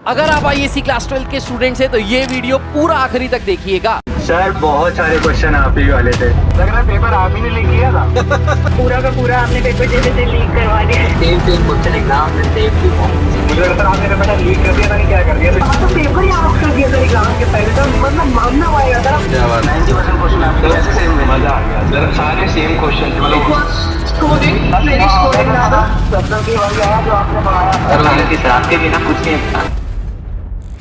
अगर आप ISC class 12 के स्टूडेंट्स हैं तो ये वीडियो पूरा आखिरी तक देखिएगा। सर बहुत सारे क्वेश्चन आप ही वाले थे। लग रहा है पेपर आप ही ने लीक किया था। पूरा का पूरा आपने पेपर जैसे लीक करवा दिया। सेम क्वेश्चन एग्जाम में सेम थी। मुझे लगता है आपने बेटा लीक कर दिया था कि क्या कर दिया था। तो पेपर ही आप कर दिया था एग्जाम के पहले तो मतलब मानना पड़ेगा था। 90% क्वेश्चन आपके कैसे सेम में मजा आ गया सर, सारे सेम क्वेश्चन थे। मतलब कोडिंग मेरी कोडिंग ना था शब्दों की वजह है जो आपने पढ़ाया सर आपके बिना कुछ नहीं था।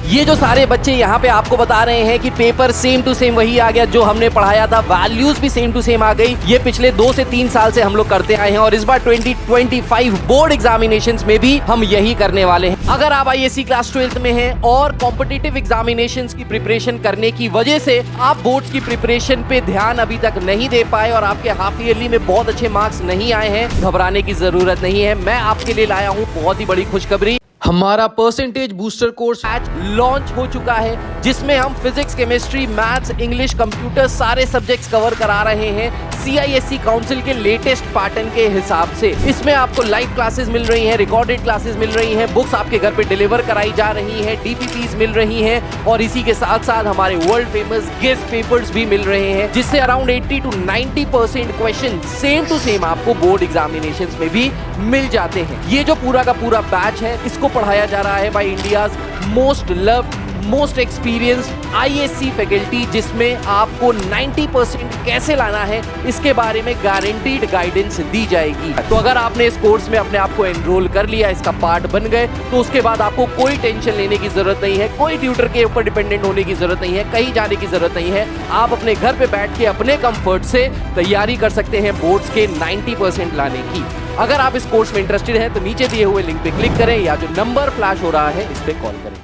ये जो सारे बच्चे यहाँ पे आपको बता रहे हैं कि पेपर सेम टू सेम वही आ गया जो हमने पढ़ाया था, वैल्यूज भी सेम टू सेम आ गई। ये पिछले 2 से 3 साल से हम लोग करते आए हैं और इस बार 2025 बोर्ड एग्जामिनेशंस में भी हम यही करने वाले हैं। अगर आप आईएससी क्लास 12 में हैं और कॉम्पिटिटिव एग्जामिनेशंस की प्रिपरेशन करने की वजह से आप बोर्ड्स की प्रिपरेशन पे ध्यान अभी तक नहीं दे पाए और आपके हाफ ईयरली में बहुत अच्छे मार्क्स नहीं आए हैं, घबराने की जरूरत नहीं है। मैं आपके लिए लाया हूँ बहुत ही बड़ी खुशखबरी। हमारा परसेंटेज बूस्टर कोर्स आज लॉन्च हो चुका है जिसमें हम physics, chemistry, maths, English, computer सारे सब्जेक्ट्स कवर करा रहे हैं CISC काउंसिल के लेटेस्ट पैटर्न के हिसाब से। इसमें आपको लाइव क्लासेस मिल रही हैं, रिकॉर्डेड क्लासेस मिल रही हैं, बुक्स आपके घर पे डिलीवर कराई जा रही हैं, DPPs मिल रही हैं और इसी के साथ साथ हमारे वर्ल्ड फेमस गेस्ट पेपर्स भी मिल रहे हैं जिससे around 80 to 90% question same to same आपको बोर्ड एग्जामिनेशंस में भी मिल जाते हैं। ये जो पूरा का पूरा बैच है इसको पढ़ाया जा रहा है by India's most loved, most experienced ISC faculty जिसमें आपको 90% कैसे लाना है इसके बारे में गारंटीड गाइडेंस दी जाएगी। तो अगर आपने इस कोर्स में अपने आप को एनरोल कर लिया, इसका पार्ट बन गए, तो उसके बाद आपको कोई टेंशन लेने की जरूरत नहीं है, कोई ट्यूटर के ऊपर डिपेंडेंट होने की जरूरत नहीं है, कहीं जाने की जरूरत नहीं है। आप अपने घर पे बैठ के अपने कंफर्ट से तैयारी कर सकते हैं बोर्ड्स के 90% लाने की। अगर आप इस कोर्स में इंटरेस्टेड हैं तो नीचे दिए हुए लिंक पे क्लिक करें या जो नंबर फ्लैश हो रहा है इस पे कॉल करें।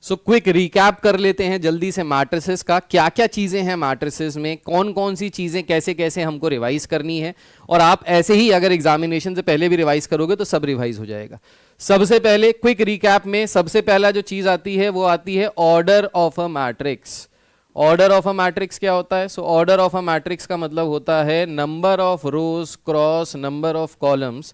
सो क्विक रिकैप कर लेते हैं जल्दी से मैट्रिसेस का, क्या क्या चीजें हैं मैट्रिसेस में, कौन कौन सी चीजें कैसे कैसे हमको रिवाइज करनी है। और आप ऐसे ही अगर एग्जामिनेशन से पहले भी रिवाइज करोगे तो सब रिवाइज हो जाएगा। सबसे पहले क्विक रिकैप में सबसे पहला जो चीज आती है वो आती है order of a matrix. Order of a matrix क्या होता है? So order of a matrix का मतलब होता है number of rose cross number of columns.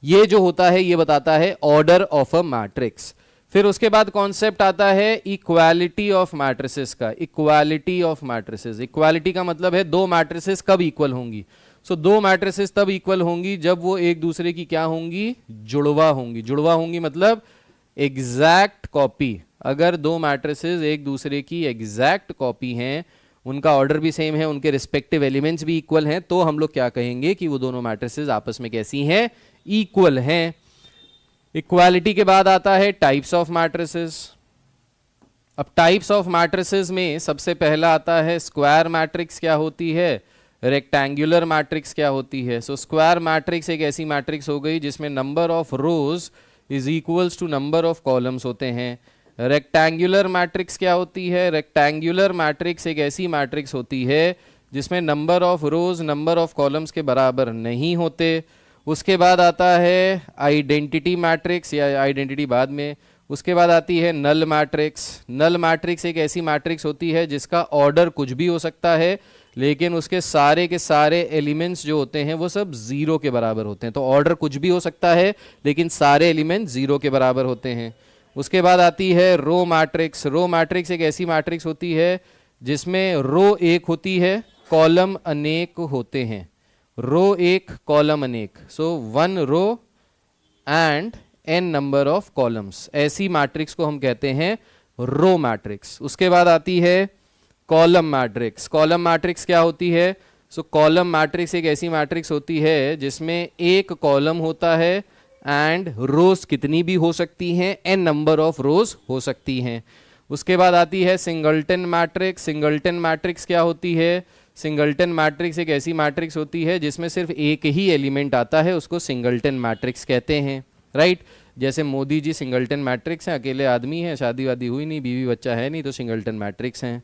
ये जो होता है ये बताता है ऑर्डर ऑफ अ मैट्रिक्स। फिर उसके बाद कॉन्सेप्ट आता है इक्वालिटी ऑफ मैट्रिसेस का। इक्वालिटी ऑफ मैट्रिसेस, इक्वालिटी का मतलब है दो मैट्रिसेस कब इक्वल होंगी। सो दो मैट्रिसेस तब इक्वल होंगी जब वो एक दूसरे की क्या होंगी? जुड़वा होंगी। जुड़वा होंगी मतलब एग्जैक्ट कॉपी। अगर दो मैट्रिसेस एक दूसरे की एग्जैक्ट कॉपी हैं, उनका ऑर्डर भी सेम है, उनके रिस्पेक्टिव एलिमेंट्स भी इक्वल हैं, तो हम लोग क्या कहेंगे कि वो दोनों मैट्रिसेस आपस में कैसी हैं? इक्वल हैं। इक्वालिटी के बाद आता है टाइप्स ऑफ मैट्रिसेस। अब टाइप्स ऑफ मैट्रिसेस में सबसे पहला आता है स्क्वायर मैट्रिक्स क्या होती है, रेक्टेंगुलर मैट्रिक्स क्या होती है। सो स्क्वायर मैट्रिक्स एक ऐसी मैट्रिक्स हो गई जिसमें number of rows is equals to number of columns होते हैं। रेक्टेंगुलर मैट्रिक्स क्या होती है? रेक्टेंगुलर मैट्रिक्स एक ऐसी मैट्रिक्स होती है जिसमें number of rose number of columns के बराबर नहीं होते। उसके बाद आता है आइडेंटिटी मैट्रिक्स, या आइडेंटिटी बाद में। उसके बाद आती है नल मैट्रिक्स। नल मैट्रिक्स एक ऐसी मैट्रिक्स होती है जिसका ऑर्डर कुछ भी हो सकता है लेकिन उसके सारे के सारे एलिमेंट्स जो होते हैं वो सब जीरो के बराबर होते हैं। तो ऑर्डर कुछ भी हो सकता है लेकिन सारे एलिमेंट जीरो के बराबर होते हैं। उसके बाद आती है रो मैट्रिक्स। रो मैट्रिक्स एक ऐसी मैट्रिक्स होती है जिसमें रो एक होती है, कॉलम अनेक होते हैं। रो एक, कॉलम अनेक। So one row and n number of columns, ऐसी मैट्रिक्स को हम कहते हैं रो मैट्रिक्स। उसके बाद आती है कॉलम मैट्रिक्स। कॉलम मैट्रिक्स क्या होती है? सो कॉलम मैट्रिक्स एक ऐसी मैट्रिक्स होती है जिसमें एक कॉलम होता है एंड रोज कितनी भी हो सकती हैं, n नंबर ऑफ रोज हो सकती हैं। उसके बाद आती है सिंगल्टन मैट्रिक्स। सिंगल्टन मैट्रिक्स क्या होती है? सिंगल्टन मैट्रिक्स एक ऐसी मैट्रिक्स होती है जिसमें सिर्फ एक ही एलिमेंट आता है, उसको सिंगल्टन मैट्रिक्स कहते हैं, राइट। जैसे मोदी जी सिंगल्टन मैट्रिक्स हैं, अकेले आदमी हैं, शादी वादी हुई नहीं, बीवी बच्चा है नहीं, तो सिंगल्टन मैट्रिक्स हैं,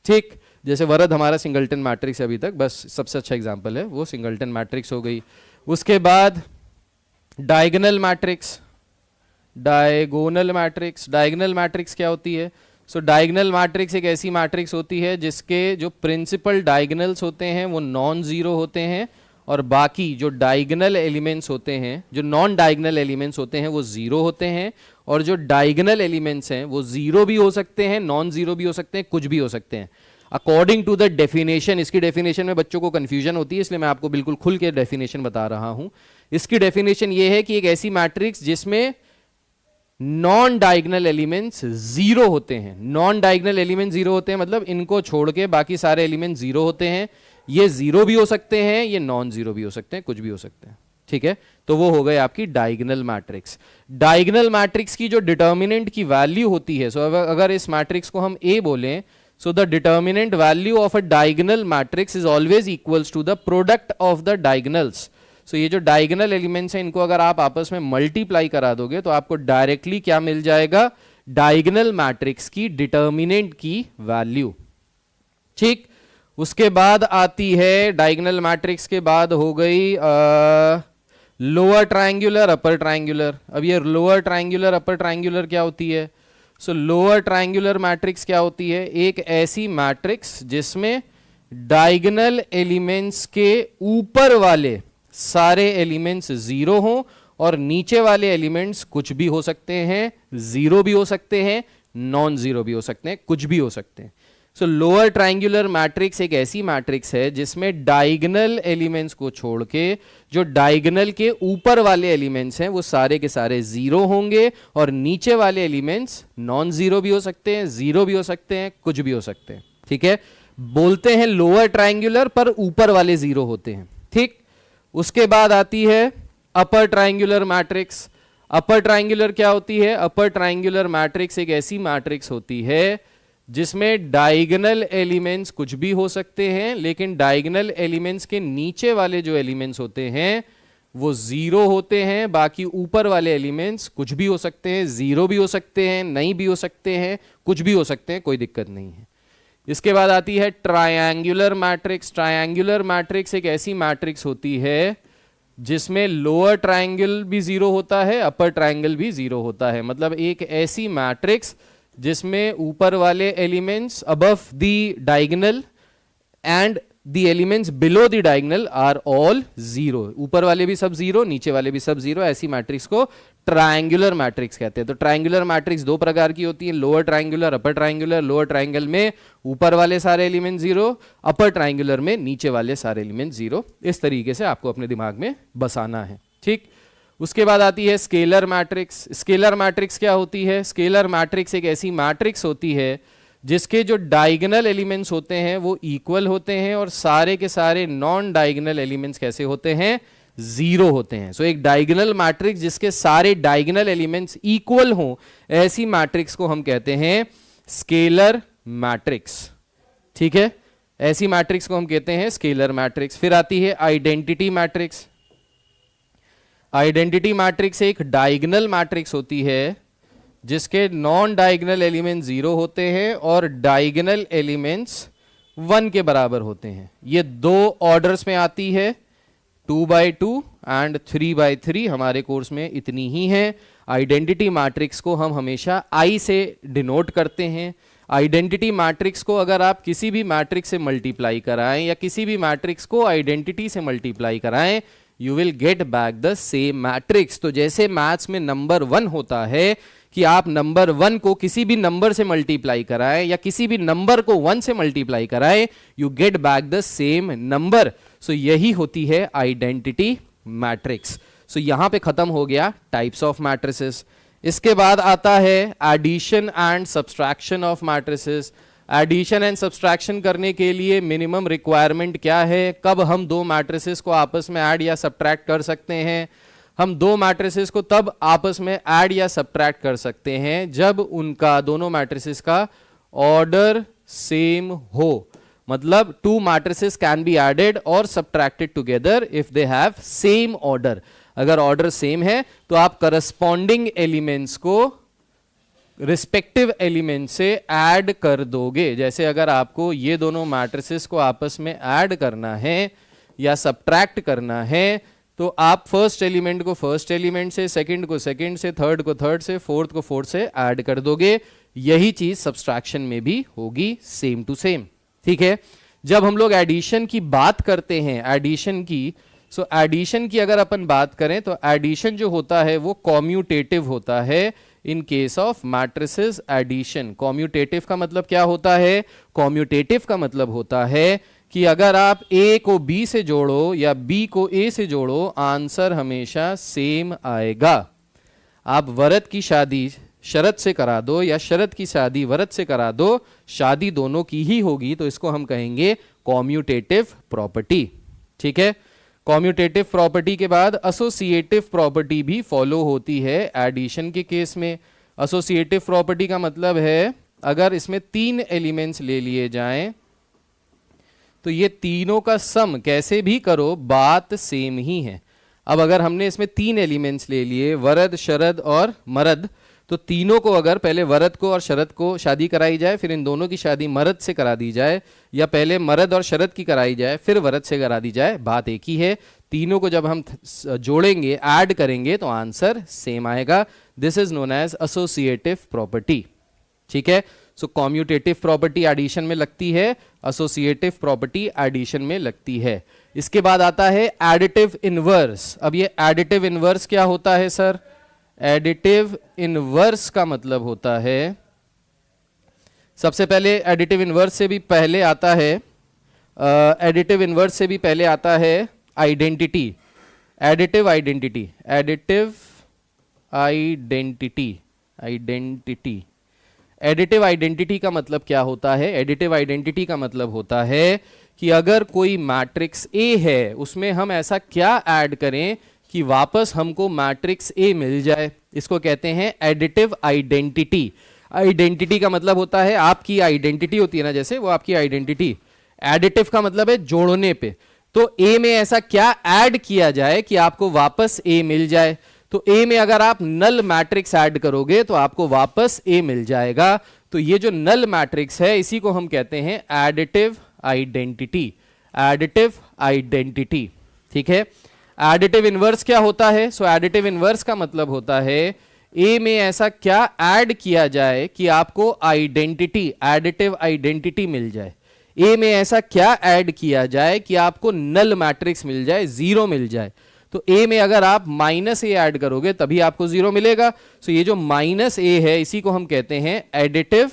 ठीक। जैसे वरद हमारा सिंगल्टन मैट्रिक्स अभी तक, बस सबसे अच्छा एग्जाम्पल है, वो सिंगल्टन मैट्रिक्स हो गई। उसके बाद diagonal matrix. Diagonal matrix, diagonal matrix क्या होती है? सो डायगोनल मैट्रिक्स एक ऐसी मैट्रिक्स होती है जिसके जो प्रिंसिपल डायगोनल्स होते हैं वो नॉन जीरो होते हैं और बाकी जो डायगोनल एलिमेंट्स होते हैं, जो नॉन डायगोनल एलिमेंट्स होते हैं वो जीरो होते हैं और जो डायगोनल एलिमेंट्स हैं वो जीरो भी हो सकते हैं, नॉन जीरो भी हो सकते हैं, कुछ भी हो सकते हैं अकॉर्डिंग टू द डेफिनेशन। इसकी डेफिनेशन में बच्चों को कंफ्यूजन होती है, इसलिए मैं आपको बिल्कुल खुल के डेफिनेशन बता रहा हूं। इसकी डेफिनेशन ये है कि एक ऐसी मैट्रिक्स जिसमें नॉन डायगोनल एलिमेंट्स जीरो होते हैं। नॉन डायगोनल एलिमेंट जीरो होते हैं मतलब इनको छोड़ के बाकी सारे एलिमेंट जीरो होते हैं। ये जीरो भी हो सकते हैं, ये नॉन जीरो भी हो सकते हैं, कुछ भी हो सकते हैं, ठीक है। तो वो हो गए आपकी डायगोनल मैट्रिक्स। डायगोनल मैट्रिक्स की जो डिटर्मिनेंट की वैल्यू होती है, सो अगर इस मैट्रिक्स को हम ए बोलें, so the determinant value of a diagonal matrix is always equals to the product of the diagonals। so ये जो डायगोनल एलिमेंट्स हैं इनको अगर आप आपस में मल्टीप्लाई करा दोगे तो आपको डायरेक्टली क्या मिल जाएगा, डायगोनल मैट्रिक्स की डिटर्मिनेंट की वैल्यू, ठीक। उसके बाद आती है डायगोनल मैट्रिक्स के बाद हो गई लोअर ट्रायंगुलर अपर ट्रायंगुलर। अब ये लोअर ट्रायंगुलर अपर ट्रायंगुलर क्या होती है? सो लोअर ट्रायंगुलर मैट्रिक्स क्या होती है? एक ऐसी मैट्रिक्स जिसमें डायगोनल एलिमेंट्स के ऊपर वाले सारे एलिमेंट्स जीरो हों और नीचे वाले एलिमेंट्स कुछ भी हो सकते हैं, जीरो भी हो सकते हैं, नॉन जीरो भी हो सकते हैं, कुछ भी हो सकते हैं। सो लोअर ट्रायंगुलर मैट्रिक्स एक ऐसी मैट्रिक्स है जिसमें डायगोनल एलिमेंट्स को छोड़ के जो डायगोनल के ऊपर वाले एलिमेंट्स हैं वो सारे के सारे जीरो होंगे और नीचे वाले एलिमेंट्स नॉन जीरो भी हो सकते हैं, जीरो भी हो सकते हैं, कुछ भी हो सकते हैं, ठीक है। बोलते हैं लोअर ट्रायंगुलर पर ऊपर वाले जीरो होते हैं, ठीक। उसके बाद आती है upper triangular matrix. Upper triangular क्या होती है? अपर ट्रायंगुलर मैट्रिक्स एक ऐसी मैट्रिक्स होती है जिसमें डायगोनल एलिमेंट्स कुछ भी हो सकते हैं लेकिन डायगोनल एलिमेंट्स के नीचे वाले जो एलिमेंट्स होते हैं वो जीरो होते हैं, बाकी ऊपर वाले एलिमेंट्स कुछ भी हो सकते हैं, जीरो भी हो सकते हैं, नहीं भी हो सकते हैं, कुछ भी हो सकते हैं, कोई दिक्कत नहीं है। इसके बाद आती है ट्रायंगुलर मैट्रिक्स। ट्रायंगुलर मैट्रिक्स एक ऐसी मैट्रिक्स होती है जिसमें लोअर ट्रायंगल भी जीरो होता है, अपर ट्रायंगल भी जीरो होता है। मतलब एक ऐसी मैट्रिक्स जिसमें ऊपर वाले elements above the diagonal and the elements below the diagonal are all zero. ऊपर वाले भी सब जीरो, नीचे वाले भी सब जीरो। ऐसी मैट्रिक्स को ट्रायंगुलर मैट्रिक्स कहते हैं। तो ट्रायंगुलर मैट्रिक्स दो प्रकार की होती है, lower triangular, upper triangular. Lower triangle में ऊपर वाले सारे एलिमेंट जीरो, अपर ट्रायंगुलर में नीचे वाले सारे एलिमेंट जीरो। इस तरीके से आपको अपने दिमाग में बसाना है, ठीक। उसके बाद आती है स्केलर मैट्रिक्स। स्केलर मैट्रिक्स क्या होती है? स्केलर मैट्रिक्स एक ऐसी मैट्रिक्स होती है जिसके जो डायगोनल एलिमेंट्स होते हैं वो इक्वल होते हैं और सारे के सारे नॉन डायगोनल एलिमेंट्स कैसे होते हैं? जीरो होते हैं। सो एक डायगोनल मैट्रिक्स जिसके सारे डायगोनल एलिमेंट्स इक्वल हों, ऐसी मैट्रिक्स को हम कहते हैं स्केलर मैट्रिक्स, ठीक है। ऐसी मैट्रिक्स को हम कहते हैं स्केलर मैट्रिक्स। फिर आती है आइडेंटिटी मैट्रिक्स। आइडेंटिटी मैट्रिक्स एक डायगोनल मैट्रिक्स होती है जिसके नॉन डायगोनल एलिमेंट जीरो होते हैं और डायगोनल एलिमेंट्स 1 के बराबर होते हैं। ये दो ऑर्डर्स में आती है, 2x2 एंड 3x3। हमारे कोर्स में इतनी ही है। आइडेंटिटी मैट्रिक्स को हम हमेशा आई से डिनोट करते हैं। आइडेंटिटी मैट्रिक्स को अगर आप किसी भी मैट्रिक्स से मल्टीप्लाई कराएं या किसी भी मैट्रिक्स को आइडेंटिटी से मल्टीप्लाई कराएं, you will get back the same matrix. तो जैसे मैथ्स में नंबर 1 होता है कि आप नंबर 1 को किसी भी नंबर से मल्टीप्लाई कराएं या किसी भी नंबर को 1 से मल्टीप्लाई कराएं, you get back the same number. So यही होती है आइडेंटिटी मैट्रिक्स। सो यहां पे खत्म हो गया टाइप्स ऑफ मैट्रिसेस। इसके बाद आता है addition and subtraction of matrices. Addition and subtraction करने के लिए मिनिमम रिक्वायरमेंट क्या है? कब हम दो मैट्रिसेस को आपस में ऐड या सब्ट्रैक्ट कर सकते हैं? हम दो मैट्रिसेस को तब आपस में ऐड या सब्ट्रैक्ट कर सकते हैं जब उनका, दोनों मैट्रिसेस का ऑर्डर सेम हो। मतलब two matrices can be added और subtracted together if they have same order. अगर ऑर्डर सेम है तो आप करस्पॉन्डिंग एलिमेंट्स को रिस्पेक्टिव एलिमेंट से ऐड कर दोगे। जैसे अगर आपको ये दोनों मैट्रिसेस को आपस में ऐड करना है या सब्ट्रैक्ट करना है तो आप फर्स्ट एलिमेंट को फर्स्ट एलिमेंट से, सेकंड को सेकंड से, थर्ड को थर्ड से, फोर्थ को फोर्थ से ऐड कर दोगे। यही चीज सब्सट्रैक्शन में भी होगी, सेम टू सेम, ठीक है। जब हम लोग एडिशन की बात करते हैं, एडिशन की, एडिशन की अगर अपन बात करें तो एडिशन जो होता है वो कॉम्यूटेटिव होता है। In case of matrices addition. Commutative का मतलब क्या होता है? कॉम्यूटेटिव का मतलब होता है कि अगर आप A को B से जोड़ो या B को A से जोड़ो, आंसर हमेशा सेम आएगा। आप वरद की शादी शरद से करा दो या शरद की शादी वरद से करा दो, शादी दोनों की ही होगी, तो इसको हम कहेंगे कॉम्यूटेटिव प्रॉपर्टी। ठीक है, कॉम्यूटेटिव प्रॉपर्टी के बाद एसोसिएटिव प्रॉपर्टी भी फॉलो होती है एडिशन के केस में। एसोसिएटिव प्रॉपर्टी का मतलब है अगर इसमें 3 एलिमेंट्स ले लिए जाएं तो ये तीनों का सम कैसे भी करो बात सेम ही है। अब अगर हमने इसमें 3 एलिमेंट्स ले लिए, वरद, शरद और मरद, तो तीनों को अगर पहले वरद को और शरद को शादी कराई जाए, फिर इन दोनों की शादी मरद से करा दी जाए, या पहले मरद और शरद की कराई जाए फिर वरद से करा दी जाए, बात एक ही है। तीनों को जब हम जोड़ेंगे, ऐड करेंगे, तो आंसर सेम आएगा। This is known as associative property. ठीक है, सो कॉम्यूटेटिव प्रॉपर्टी एडिशन में लगती है, एसोसिएटिव प्रॉपर्टी एडिशन में लगती है। इसके बाद आता है एडिटिव इनवर्स। अब ये एडिटिव इनवर्स क्या होता है सर? एडिटिव इनवर्स का मतलब होता है, सबसे पहले एडिटिव इनवर्स से भी पहले आता है, एडिटिव इनवर्स से भी पहले आता है identity, additive identity, additive identity, identity. Additive identity का मतलब क्या होता है? एडिटिव आइडेंटिटी का मतलब होता है कि अगर कोई मैट्रिक्स ए है, उसमें हम ऐसा क्या ऐड करें कि वापस हमको मैट्रिक्स ए मिल जाए, इसको कहते हैं एडिटिव आइडेंटिटी। आइडेंटिटी का मतलब होता है आपकी आइडेंटिटी होती है ना, जैसे वो आपकी आइडेंटिटी। एडिटिव का मतलब है जोड़ने पे, तो ए में ऐसा क्या ऐड किया जाए कि आपको वापस ए मिल जाए। तो ए में अगर आप नल मैट्रिक्स ऐड करोगे तो आपको वापस ए मिल जाएगा। तो ये जो नल मैट्रिक्स है इसी को हम कहते हैं एडिटिव आइडेंटिटी, एडिटिव आइडेंटिटी। ठीक है, एडिटिव इनवर्स क्या होता है? सो एडिटिव इनवर्स का मतलब होता है ए में ऐसा क्या ऐड किया जाए कि आपको आइडेंटिटी, एडिटिव आइडेंटिटी मिल जाए। ए में ऐसा क्या ऐड किया जाए कि आपको नल मैट्रिक्स मिल जाए, जीरो मिल जाए। तो ए में अगर आप माइनस ए ऐड करोगे तभी आपको जीरो मिलेगा। सो ये जो माइनस ए है इसी को हम कहते हैं एडिटिव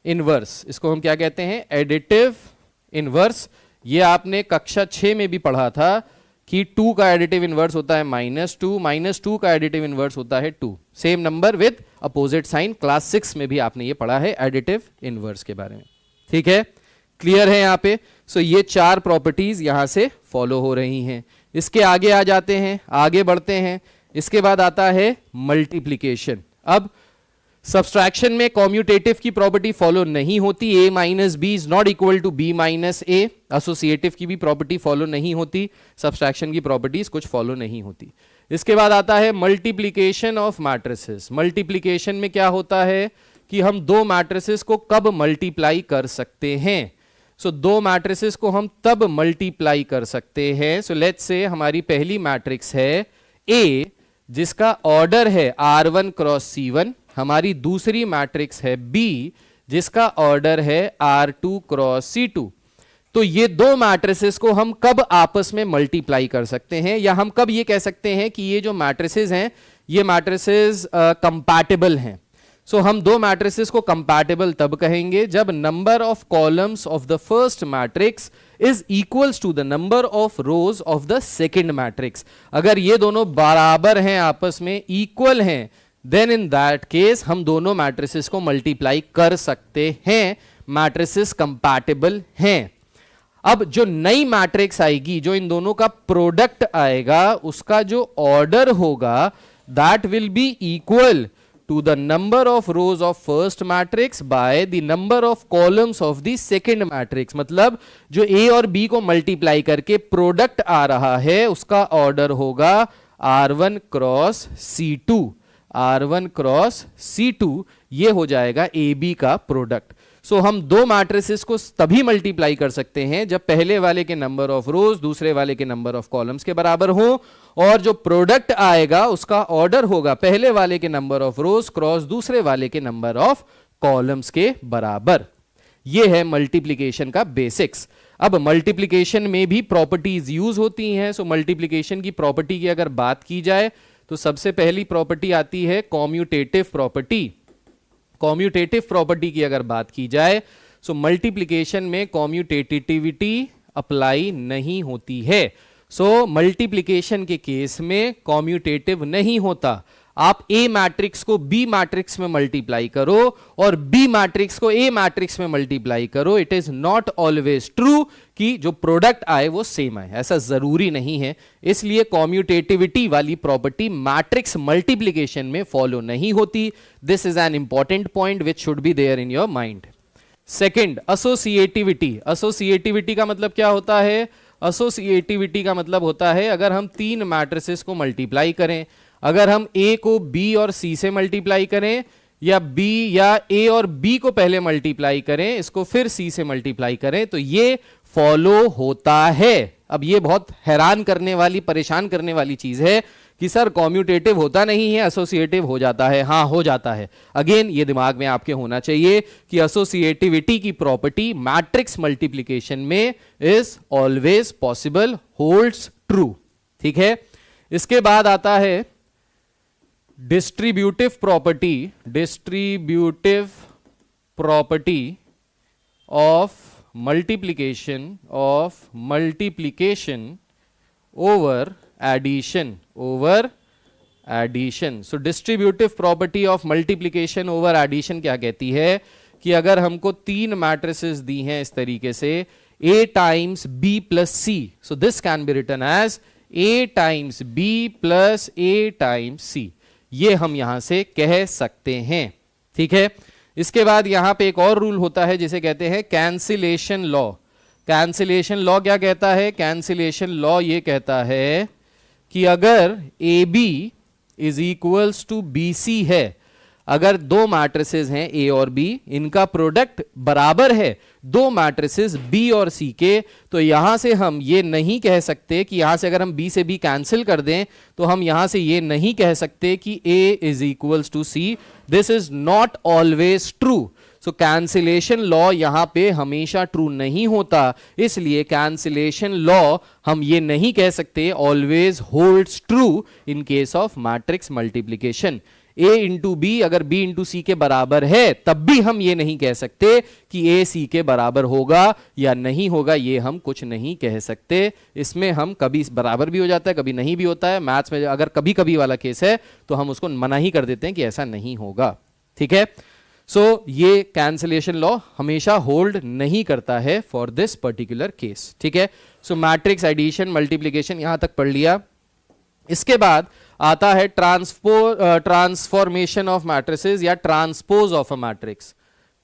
इनवर्स। इसको हम क्या कहते हैं? Additive inverse. ये आपने कक्षा 6 में भी पढ़ा था कि 2 का एडिटिव इनवर्स होता है -2, -2 का एडिटिव इनवर्स होता है 2, same number with opposite sign. Class 6 में भी आपने ये पढ़ा है एडिटिव इनवर्स के बारे में। ठीक है, क्लियर है यहाँ पे? सो ये 4 प्रॉपर्टीज यहां से फॉलो हो रही हैं। इसके आगे आ जाते हैं, आगे बढ़ते हैं। इसके बाद आता है मल्टीप्लीकेशन। अब सब्सट्रैक्शन में कॉम्यूटेटिव की प्रॉपर्टी फॉलो नहीं होती, a minus B is not equal to b minus A. Associative की भी प्रॉपर्टी फॉलो नहीं होती, सब्सट्रैक्शन की प्रॉपर्टीज कुछ फॉलो नहीं होती। इसके बाद आता है मल्टीप्लीकेशन ऑफ मैट्रिसेस। मल्टीप्लीकेशन में क्या होता है कि हम 2 मैट्रिसेस को कब मल्टीप्लाई कर सकते हैं? सो 2 मैट्रिसेस को हम तब मल्टीप्लाई कर सकते हैं। सो लेट्स से हमारी पहली मैट्रिक्स है A जिसका ऑर्डर है R1 क्रॉस C1, हमारी दूसरी मैट्रिक्स है B जिसका ऑर्डर है R2 क्रॉस C2। तो ये 2 मैट्रिसेस को हम कब आपस में मल्टीप्लाई कर सकते हैं, या हम कब ये कह सकते हैं कि ये जो मैट्रिसेस हैं ये मैट्रिसेस कंपैटिबल हैं? सो हम 2 मैट्रिसेस को कंपैटिबल तब कहेंगे जब number of columns of the first matrix is equals to the number of rows of the second matrix. अगर ये दोनों बराबर हैं, आपस में इक्वल हैं, देन इन दैट केस हम दोनों मैट्रिसेस को मल्टीप्लाई कर सकते हैं, मैट्रिसेस कंपैटिबल हैं। अब जो नई मैट्रिक्स आएगी, जो इन दोनों का प्रोडक्ट आएगा, उसका जो ऑर्डर होगा that will be equal to the number of rows of first matrix by the number of columns of the second matrix। मतलब जो A और B को मल्टीप्लाई करके प्रोडक्ट आ रहा है उसका ऑर्डर होगा R1 cross C2, R1 cross C2, ये हो जाएगा AB का प्रोडक्ट। सो हम 2 मैट्रिसेस को तभी मल्टीप्लाई कर सकते हैं जब पहले वाले के नंबर ऑफ रोज दूसरे वाले के नंबर ऑफ कॉलम्स के बराबर हो, और जो प्रोडक्ट आएगा उसका ऑर्डर होगा पहले वाले के नंबर ऑफ रोज क्रॉस दूसरे वाले के नंबर ऑफ कॉलम्स के बराबर। यह है मल्टीप्लिकेशन का बेसिक्स। अब मल्टीप्लिकेशन में भी प्रॉपर्टीज यूज होती हैं। सो मल्टीप्लिकेशन की प्रॉपर्टी की अगर बात की जाए तो सबसे पहली प्रॉपर्टी आती है कॉम्यूटेटिव प्रॉपर्टी। कॉम्यूटेटिव प्रॉपर्टी की अगर बात की जाए सो मल्टीप्लिकेशन में कॉम्यूटेटिविटी अप्लाई नहीं होती है। सो मल्टीप्लिकेशन के केस में कॉम्यूटेटिव नहीं होता। आप ए मैट्रिक्स को बी मैट्रिक्स में मल्टीप्लाई करो और बी मैट्रिक्स को ए मैट्रिक्स में मल्टीप्लाई करो, it is not always true कि जो प्रोडक्ट आए वो सेम आए, ऐसा जरूरी नहीं है। इसलिए कॉम्यूटेटिविटी वाली प्रॉपर्टी मैट्रिक्स मल्टीप्लिकेशन में फॉलो नहीं होती। This is an important point which should be there in your mind. Second, associativity. Associativity का मतलब क्या होता है? एसोसिएटिविटी का मतलब होता है अगर हम तीन मैट्रिसेस को मल्टीप्लाई करें, अगर हम ए को बी और सी से मल्टीप्लाई करें या बी या ए और बी को पहले मल्टीप्लाई करें, इसको फिर सी से मल्टीप्लाई करें, तो ये फॉलो होता है। अब ये बहुत हैरान करने वाली, परेशान करने वाली चीज है कि सर कॉम्यूटेटिव होता नहीं है, एसोसिएटिव हो जाता है। हाँ, हो जाता है। अगेन ये दिमाग में आपके होना चाहिए कि एसोसिएटिविटी की प्रॉपर्टी मैट्रिक्स मल्टीप्लिकेशन में is always possible, holds true. ठीक है, इसके बाद आता है distributive property. Distributive property of multiplication over addition, over addition. So distributive property of multiplication over addition क्या कहती है कि अगर हमको तीन मैट्रिसेस दी हैं इस तरीके से a times b plus c, so this can be written as a times b plus a times c, ये हम यहां से कह सकते हैं। ठीक है, इसके बाद यहां पे एक और रूल होता है जिसे कहते हैं कैंसिलेशन लॉ। कैंसिलेशन लॉ क्या कहता है? कैंसिलेशन लॉ ये कहता है कि अगर A B is equals to B C है, अगर दो मैट्रिसेस हैं ए और बी, इनका प्रोडक्ट बराबर है दो मैट्रिसेस बी और सी के, तो यहां से हम ये नहीं कह सकते कि यहां से अगर हम बी से बी कैंसिल कर दें तो हम यहां से ये नहीं कह सकते कि A is equals to C. This is not always true. So cancellation law यहां पे हमेशा ट्रू नहीं होता, इसलिए कैंसिलेशन लॉ हम ये नहीं कह सकते always holds true in case of matrix multiplication. a into B अगर b इंटू सी के बराबर है तब भी हम ये नहीं कह सकते कि a सी के बराबर होगा या नहीं होगा, ये हम कुछ नहीं कह सकते। इसमें हम कभी बराबर भी हो जाता है, कभी नहीं भी होता है। मैथ्स में अगर कभी कभी वाला केस है तो हम उसको मना ही कर देते हैं कि ऐसा नहीं होगा। ठीक है, सो ये कैंसिलेशन लॉ हमेशा होल्ड नहीं करता है फॉर दिस पर्टिकुलर केस। ठीक है, सो मैट्रिक्स एडिशन मल्टीप्लिकेशन यहां तक पढ़ लिया। इसके बाद आता है ट्रांसफॉर्मेशन ऑफ मैट्रिसेस या transpose of a matrix.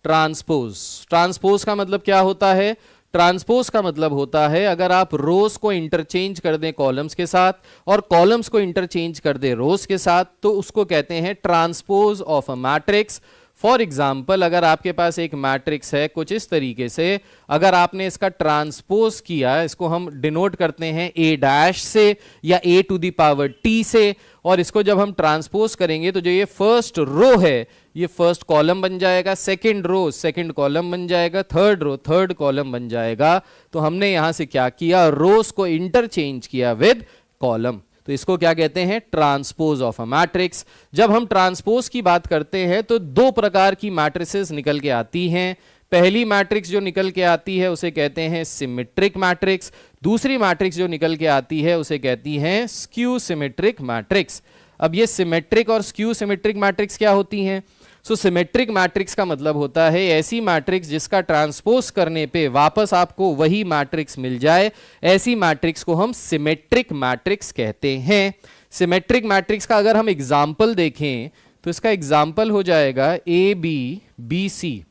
Transpose का मतलब क्या होता है? ट्रांसपोज का मतलब होता है अगर आप रोज को इंटरचेंज कर दें कॉलम्स के साथ और कॉलम्स को इंटरचेंज कर दें रोज के साथ, तो उसको कहते हैं transpose of a matrix. For example, अगर आपके पास एक मैट्रिक्स है कुछ इस तरीके से, अगर आपने इसका ट्रांसपोज किया, इसको हम डिनोट करते हैं a डैश से या a to the power t से, और इसको जब हम ट्रांसपोज करेंगे तो जो ये फर्स्ट रो है ये फर्स्ट कॉलम बन जाएगा, सेकंड रो सेकंड कॉलम बन जाएगा, थर्ड रो थर्ड कॉलम बन जाएगा। तो हमने यहां से क्या किया? रोज को इंटरचेंज किया विद कॉलम, तो इसको क्या कहते हैं? Transpose of a matrix. जब हम ट्रांसपोज की बात करते हैं तो दो प्रकार की मैट्रिसेस निकल के आती हैं। पहली मैट्रिक्स जो निकल के आती है उसे कहते हैं सिमेट्रिक मैट्रिक्स, दूसरी मैट्रिक्स जो निकल के आती है उसे कहती हैं स्क्यू सिमेट्रिक मैट्रिक्स। अब ये सिमेट्रिक और स्क्यू सिमेट्रिक मैट्रिक्स क्या होती हैं? सो सिमेट्रिक मैट्रिक्स का मतलब होता है ऐसी मैट्रिक्स जिसका ट्रांसपोज करने पे वापस आपको वही मैट्रिक्स मिल जाए, ऐसी मैट्रिक्स को हम सिमेट्रिक मैट्रिक्स कहते हैं। सिमेट्रिक मैट्रिक्स का अगर हम एग्जाम्पल देखें तो इसका एग्जाम्पल हो जाएगा ए बी बी सी।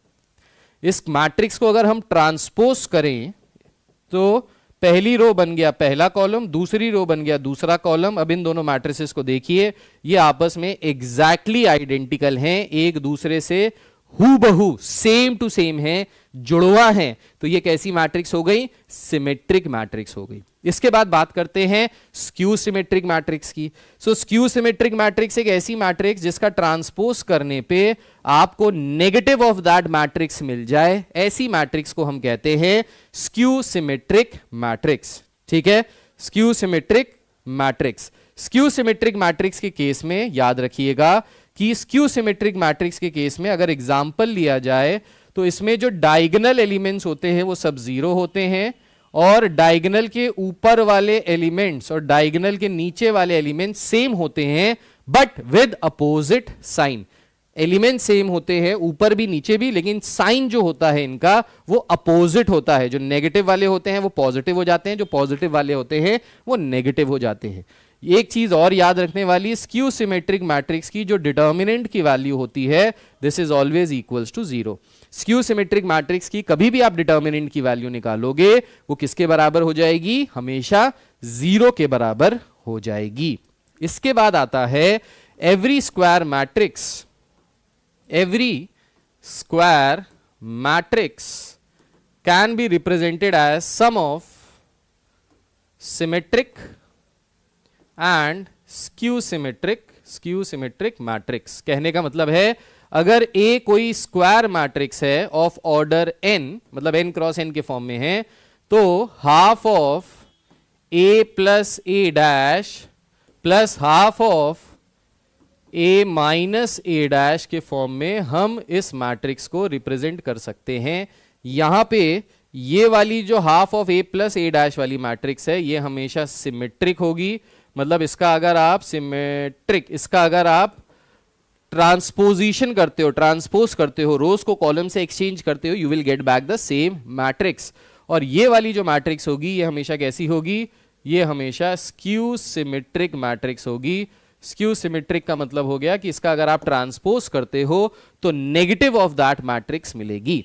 इस मैट्रिक्स को अगर हम ट्रांसपोज करें तो पहली रो बन गया पहला कॉलम, दूसरी रो बन गया दूसरा कॉलम। अब इन दोनों मैट्रिसेस को देखिए, ये आपस में एग्जैक्टली आइडेंटिकल हैं, एक दूसरे से हूबहू सेम टू सेम हैं, जुड़वा हैं। तो ये कैसी मैट्रिक्स हो गई? सिमेट्रिक मैट्रिक्स हो गई। इसके बाद बात करते हैं स्क्यू सिमेट्रिक मैट्रिक्स की। सो स्क्यू सिमेट्रिक मैट्रिक्स एक ऐसी मैट्रिक्स जिसका ट्रांसपोज करने पे आपको नेगेटिव ऑफ दैट मैट्रिक्स मिल जाए, ऐसी मैट्रिक्स को हम कहते हैं स्क्यू सिमेट्रिक मैट्रिक्स। ठीक है, skew symmetric matrix. Skew symmetric matrix के केस में याद रखिएगा कि स्क्यू सिमेट्रिक मैट्रिक्स के केस में अगर एग्जाम्पल लिया जाए तो इसमें जो डायगोनल एलिमेंट्स होते हैं वो सब 0 होते हैं, और डायगोनल के ऊपर वाले एलिमेंट्स और डायगोनल के नीचे वाले एलिमेंट्स सेम होते हैं but with opposite sign. Element same होते हैं ऊपर भी नीचे भी, लेकिन साइन जो होता है इनका वो अपोजिट होता है। जो नेगेटिव वाले होते हैं वो पॉजिटिव हो जाते हैं, जो पॉजिटिव वाले होते हैं वो नेगेटिव हो जाते हैं। एक चीज और याद रखने वाली, स्क्यू सिमेट्रिक मैट्रिक्स की जो डिटर्मिनेंट की वैल्यू होती है this is always equals to 0। Skew symmetric matrix की कभी भी आप डिटर्मिनेंट की वैल्यू निकालोगे वो किसके बराबर हो जाएगी? हमेशा 0 के बराबर हो जाएगी। इसके बाद आता है every square matrix. Every square matrix can be represented as sum of symmetric and skew symmetric matrix। कहने का मतलब है अगर A कोई स्क्वायर मैट्रिक्स है ऑफ ऑर्डर n, मतलब n क्रॉस n के फॉर्म में है, तो half of A plus A dash plus half of A minus A dash के फॉर्म में हम इस मैट्रिक्स को रिप्रेजेंट कर सकते हैं। यहां पे ये वाली जो half of A plus A dash वाली मैट्रिक्स है ये हमेशा सिमेट्रिक होगी। मतलब इसका अगर आप ट्रांसपोजिशन करते हो, ट्रांसपोज करते हो, रोज को कॉलम से एक्सचेंज करते हो, you will get back the same matrix. और ये वाली जो मैट्रिक्स होगी ये हमेशा कैसी होगी? ये हमेशा स्क्यू सिमेट्रिक मैट्रिक्स होगी। स्क्यू सिमेट्रिक का मतलब हो गया कि इसका अगर आप ट्रांसपोज करते हो तो नेगेटिव ऑफ दैट मैट्रिक्स मिलेगी।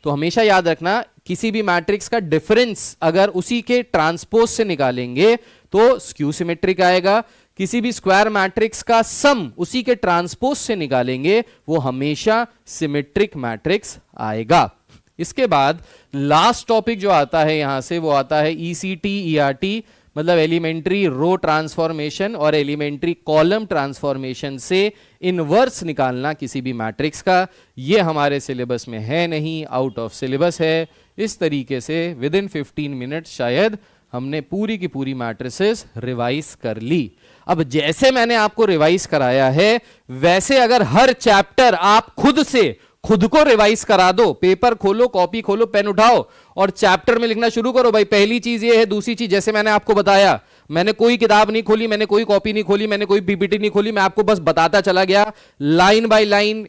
तो हमेशा याद रखना किसी भी मैट्रिक्स का डिफरेंस अगर उसी के ट्रांसपोज से निकालेंगे तो स्क्यू सिमेट्रिक आएगा, किसी भी स्क्वायर मैट्रिक्स का सम उसी के ट्रांसपोज से निकालेंगे वो हमेशा सिमेट्रिक मैट्रिक्स आएगा। इसके बाद लास्ट टॉपिक जो आता है यहां से वो आता है ईसीटी ईआरटी, मतलब एलिमेंट्री रो ट्रांसफॉर्मेशन और एलिमेंट्री कॉलम ट्रांसफॉर्मेशन से इनवर्स निकालना किसी भी मैट्रिक्स का। ये हमारे सिलेबस में है नहीं, आउट ऑफ सिलेबस है। इस तरीके से विद इन 15 मिनट शायद हमने पूरी की पूरी मैट्रिसेस रिवाइज कर ली। अब जैसे मैंने आपको रिवाइज कराया है वैसे अगर हर चैप्टर आप खुद को रिवाइज करा दो, पेपर खोलो, कॉपी खोलो, पेन उठाओ और चैप्टर में लिखना शुरू करो। भाई पहली चीज ये है, दूसरी चीज जैसे मैंने आपको बताया, मैंने कोई किताब नहीं खोली, मैंने कोई कॉपी नहीं खोली, मैंने कोई पीपीटी नहीं खोली, मैं आपको बस बताता चला गया लाइन बाय लाइन,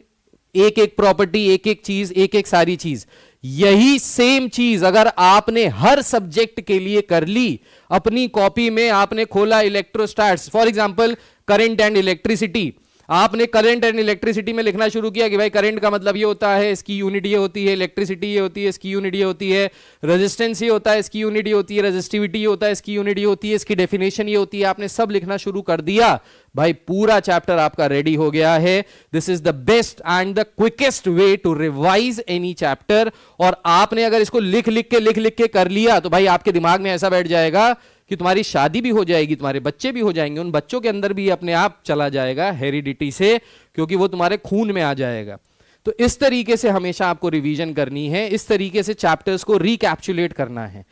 एक एक प्रॉपर्टी, एक एक चीज, एक एक सारी चीज। यही सेम चीज अगर आपने हर सब्जेक्ट के लिए कर ली, अपनी कॉपी में आपने खोला electrostatics, for example current and electricity, आपने करंट एंड इलेक्ट्रिसिटी में लिखना शुरू किया कि भाई करंट का मतलब ये होता है, इसकी यूनिट ये होती है, इलेक्ट्रिसिटी ये होती है, इसकी यूनिट ये होती है, रेजिस्टेंस ये होता है, इसकी यूनिट ये होती है, रेजिस्टिविटी ये होता है, इसकी यूनिट ये होती है, इसकी डेफिनेशन ये होती है, आपने सब लिखना शुरू कर दिया, भाई पूरा चैप्टर आपका रेडी हो गया है। This is the best and the quickest way to revise any chapter. और आपने अगर इसको लिख लिख के कर लिया तो भाई आपके दिमाग में ऐसा बैठ जाएगा कि तुम्हारी शादी भी हो जाएगी, तुम्हारे बच्चे भी हो जाएंगे, उन बच्चों के अंदर भी अपने आप चला जाएगा हेरिडिटी से, क्योंकि वो तुम्हारे खून में आ जाएगा। तो इस तरीके से हमेशा आपको रिवीजन करनी है, इस तरीके से चैप्टर्स को रिकैप्चुलेट करना है।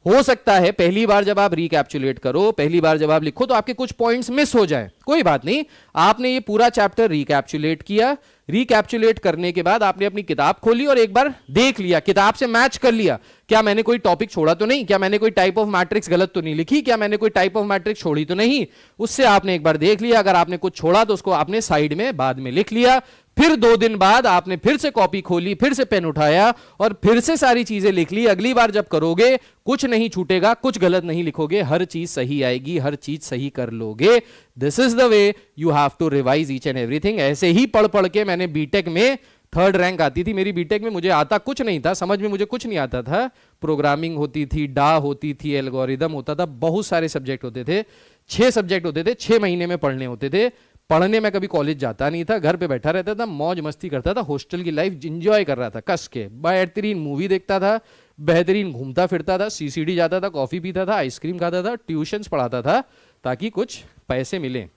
हो सकता है पहली बार जब आप रिकैप्चुलेट करो, पहली बार जब आप लिखो तो आपके कुछ पॉइंट्स मिस हो जाए, कोई बात नहीं, आपने ये पूरा चैप्टर रिकैप्चुलेट किया, रिकैप्चुलेट करने के बाद आपने अपनी किताब खोली और एक बार देख लिया, किताब से मैच कर लिया, क्या मैंने कोई टॉपिक छोड़ा तो नहीं, क्या मैंने कोई टाइप ऑफ मैट्रिक्स गलत तो नहीं लिखी, क्या मैंने कोई टाइप ऑफ मैट्रिक्स छोड़ी तो नहीं, उससे आपने एक बार देख लिया। अगर आपने कुछ छोड़ा तो उसको आपने साइड में बाद में लिख लिया। फिर 2 दिन बाद आपने फिर से कॉपी खोली, फिर से पेन उठाया और फिर से सारी चीजें लिख ली। अगली बार जब करोगे कुछ नहीं छूटेगा, कुछ गलत नहीं लिखोगे, हर चीज सही आएगी, हर चीज सही कर लोगे। This is the way you have to revise each and everything. ऐसे ही पढ़ पढ़ के मैंने बीटेक में 3rd रैंक आती थी मेरी बीटेक में, मुझे आता कुछ नहीं था, समझ में मुझे कुछ नहीं आता था। प्रोग्रामिंग होती थी, डा होती थी, एल्गोरिदम होता था, बहुत सारे सब्जेक्ट होते थे, 6 सब्जेक्ट होते थे, 6 महीने में पढ़ने होते थे। पढ़ने में कभी कॉलेज जाता नहीं था, घर पे बैठा रहता था, मौज मस्ती करता था, हॉस्टल की लाइफ एंजॉय कर रहा था कस के, बेहतरीन मूवी देखता था, बेहतरीन घूमता फिरता था, सीसीडी जाता था, कॉफी पीता था, आइसक्रीम खाता था, ट्यूशंस पढ़ाता था ताकि कुछ पैसे मिले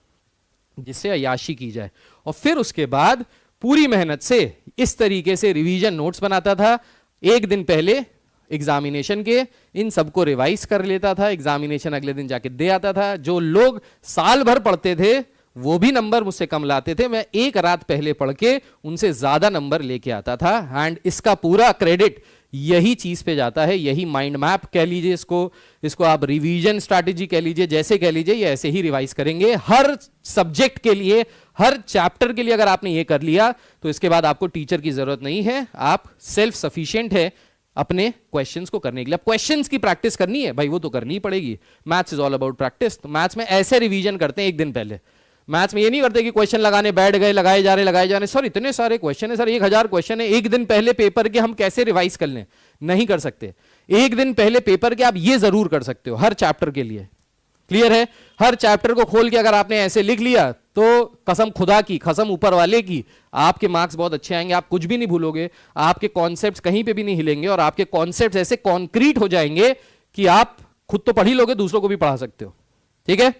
जिससे अय्याशी की जाए। और फिर उसके बाद पूरी मेहनत से इस तरीके से रिवीजन नोट्स बनाता था। एक दिन पहले एग्जामिनेशन के, इन सबको रिवाइज कर लेता था, एग्जामिनेशन अगले दिन जाके दे आता था। जो लोग साल भर पढ़ते थे वो भी नंबर मुझसे कम लाते थे, मैं एक रात पहले पढ़ के उनसे ज्यादा नंबर लेके आता था। एंड इसका पूरा क्रेडिट यही चीज पे जाता है, यही माइंड मैप कह लीजिए इसको आप रिवीजन स्ट्रैटेजी कह लीजिए, जैसे कह लीजिए, ये ऐसे ही रिवाइज करेंगे हर सब्जेक्ट के लिए, हर चैप्टर के लिए। अगर आपने ये कर लिया तो इसके बाद आपको टीचर की जरूरत नहीं है, आप सेल्फ सफिशिएंट है अपने क्वेश्चंस को करने के लिए। अब क्वेश्चंस की प्रैक्टिस करनी है भाई, वो तो करनी ही पड़ेगी। Maths is all about practice. तो मैथ्स में ऐसे रिवीजन करते हैं एक दिन पहले। मैथ्स में ये नहीं करते कि क्वेश्चन लगाने बैठ गए, लगाए जा रहे सर इतने सारे क्वेश्चन है सर, 1000 क्वेश्चन है, एक दिन पहले पेपर के हम कैसे रिवाइज कर लें? नहीं कर सकते। एक दिन पहले पेपर के आप ये जरूर कर सकते हो हर चैप्टर के लिए। क्लियर है? हर चैप्टर को खोल के अगर आपने ऐसे लिख लिया तो कसम खुदा की, कसम ऊपर वाले की, आपके मार्क्स बहुत अच्छे आएंगे, आप कुछ भी नहीं भूलोगे, आपके कॉन्सेप्ट्स कहीं पे भी नहीं हिलेंगे और आपके कॉन्सेप्ट्स ऐसे कॉन्क्रीट हो जाएंगे कि आप खुद तो पढ़ ही लोगे, दूसरों को भी पढ़ा सकते हो। ठीक है?